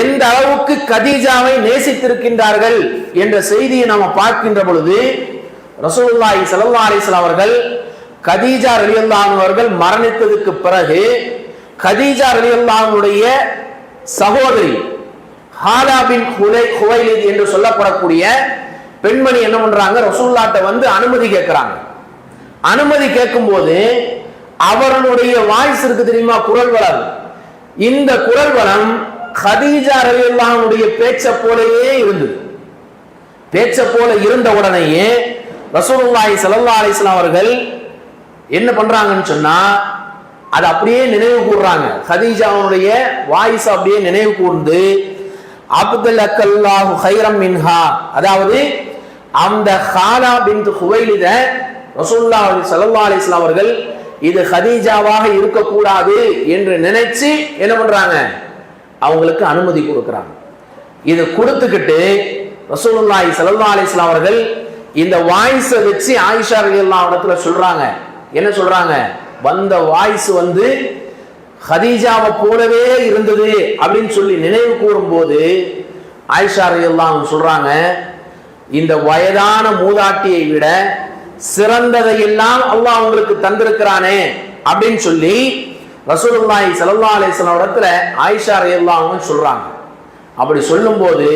எந்த அளவுக்கு கதீஜாவை நேசித்திருக்கின்றார்கள் என்ற செய்தியை நாம் பார்க்கின்ற பொழுது ரசூலுல்லாஹி ஸல்லல்லாஹு அலைஹி வஸல்லம் அவர்கள் கதீஜா ரலியல்லாஹு அன்ஹா அவர்கள் மரணித்ததுக்கு பிறகு கதீஜா ரலியல்லாஹு அன்ஹுடைய சகோதரி ஹாலா பின் ஹுவைலித் என்று சொல்லப்படக்கூடிய பெண்மணி என்ன பண்றாங்க, ரசூலுல்லாஹ்ட்ட வந்து அனுமதி கேட்கிறாங்க. அனுமதி கேட்கும் போது அவர்களுடைய வாய்ஸ் இருக்கு தெரியுமா, குரல் வளம். இந்த குரல் வளம் கதீஜா ரலியல்லாஹு அன்ஹுடைய பேச்ச போலவே இருந்தது. பேச்ச போல இருந்த உடனேயே ரசூலுல்லாஹி ஸல்லல்லாஹு அலைஹி வஸல்லம் அவர்கள் என்ன பண்றாங்கன்னு சொன்னா அதை அப்படியே நினைவு கூர்றாங்க. கதீஜாவுடைய வாய்ஸ் அப்படியே நினைவு கூர்ந்து அப்துல்லக்கல்லாஹு கைரம் மின்ஹா, அதாவது அந்த ஹாலா பின்த் ஹுவைலித ரசூலுல்லாஹி ஸல்லல்லாஹு அலைஹி வஸல்லம் அவர்கள் இது கதீஜாவாக இருக்கக்கூடாது என்று நினைச்சு என்ன பண்றாங்க, அவங்களுக்கு அனுமதி கொடுக்கிறாங்க. இது கொடுத்துக்கிட்டு ரசூலுல்லாஹி ஸல்லல்லாஹு அலைஹி வஸல்லம் அவர்கள் இந்த வாய்ஸை வச்சு ஆயிஷா ரலியல்லாஹு அன்ஹா சொல்றாங்க. என்ன சொல்றாங்க, வந்த வாய்ஸ் வந்து ஹதீஜாவை போலவே இருந்தது அப்படின்னு சொல்லி நினைவு கூறும் போது ஆயிஷா ரலியல்லாஹு அன்ஹா சொல்றாங்க, இந்த வயதான மூதாட்டியை விட சிறந்ததை எல்லாம் அல்லாஹ் உங்களுக்கு தந்திருக்கிறானே அப்படின்னு சொல்லி ரசூலுல்லாஹி ஸல்லல்லாஹு அலைஹி வஸல்லம் இடத்துல ஆயிஷா ரலியல்லாஹு அன்ஹா சொல்றாங்க. அப்படி சொல்லும் போது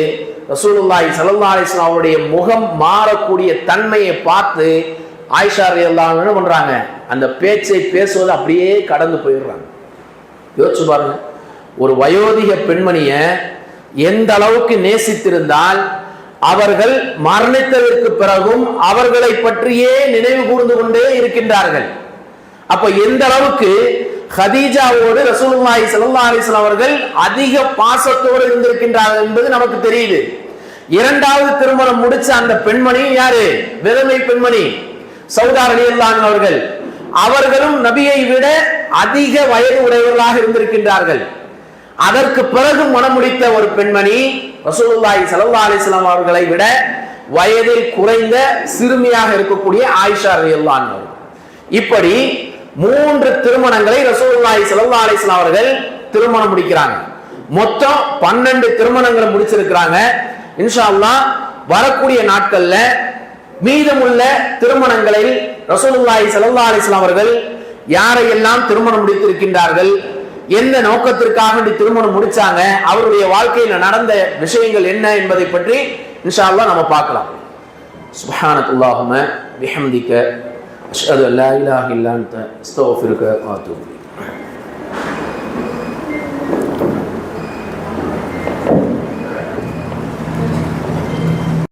ரசூலுல்லாஹி ஸல்லல்லாஹு அலைஹி வஸல்லம் அவருடைய முகம் மாறக்கூடிய தன்மையை பார்த்து ஆயிஷா ரலியல்லாஹு அன்ஹா என்ன பண்றாங்க, அந்த பேச்சை பேசுவது அப்படியே கடந்து போயிடுறாங்க. யோசிச்சு பாருங்க, ஒரு வயோதிக பெண்மணிய எந்த அளவுக்கு நேசித்திருந்தால் அவர்கள் மரணித்ததற்கு பிறகும் அவர்களை பற்றியே நினைவு கூர்ந்து கொண்டே இருக்கின்றார்கள். அப்ப எந்த அளவுக்கு கதீஜாவோடு ரசூலுல்லாஹி ஸல்லல்லாஹு அலைஹி வஸல்லம் அவர்கள் அதிக பாசத்தோடு இருந்திருக்கின்றார்கள் என்பது நமக்கு தெரியுது. இரண்டாவது திருமணம் முடிச்ச அந்த பெண்மணி யாரு, விதவை பெண்மணி சௌதா ரலியல்லாஹு அன்ஹா அவர்கள். அவர்களும் நபியை விட அதிக வயது உடையவர்களாக இருந்திருக்கின்றார்கள். அதற்கு பிறகு மனம் முடித்த ஒரு பெண்மணி ரசூலுல்லாஹி ஸல்லல்லாஹு அலைஹி வஸல்லம் அவர்களை விட வயதில் குறைந்த சிறுமியாக இருக்கக்கூடிய ஆயிஷா ரலியல்லாஹு அன்ஹா. இப்படி 3 திருமணங்களை ரசூலுல்லாஹி ஸல்லல்லாஹு அலைஹி வஸல்லம் அவர்கள் திருமணம் முடிக்கிறாங்க. மொத்தம் 12 திருமணங்களை முடிச்சிருக்கிறாங்க. இன்ஷா அல்லாஹ் வரக்கூடிய நாட்கள்ல மீதமுள்ள திருமணங்களில் ரசூலுல்லாஹி ஸல்லல்லாஹு அலைஹி வஸல்லம் அவர்கள் யாரையெல்லாம் திருமணம் முடித்திருக்கின்றார்கள், எந்த நோக்கத்திற்காக திருமணம் முடிச்சாங்க, அவருடைய வாழ்க்கையில் நடந்த விஷயங்கள் என்ன என்பதை பற்றி இன்ஷா அல்லாஹ் நம்ம பார்க்கலாம். சுப்ஹானல்லாஹும்ம பிஹம்திக அஷ்ஹது அல்லா இலாஹா இல்லா அன்த அஸ்தக்ஃபிருக வ அத்தூபு இலைக்.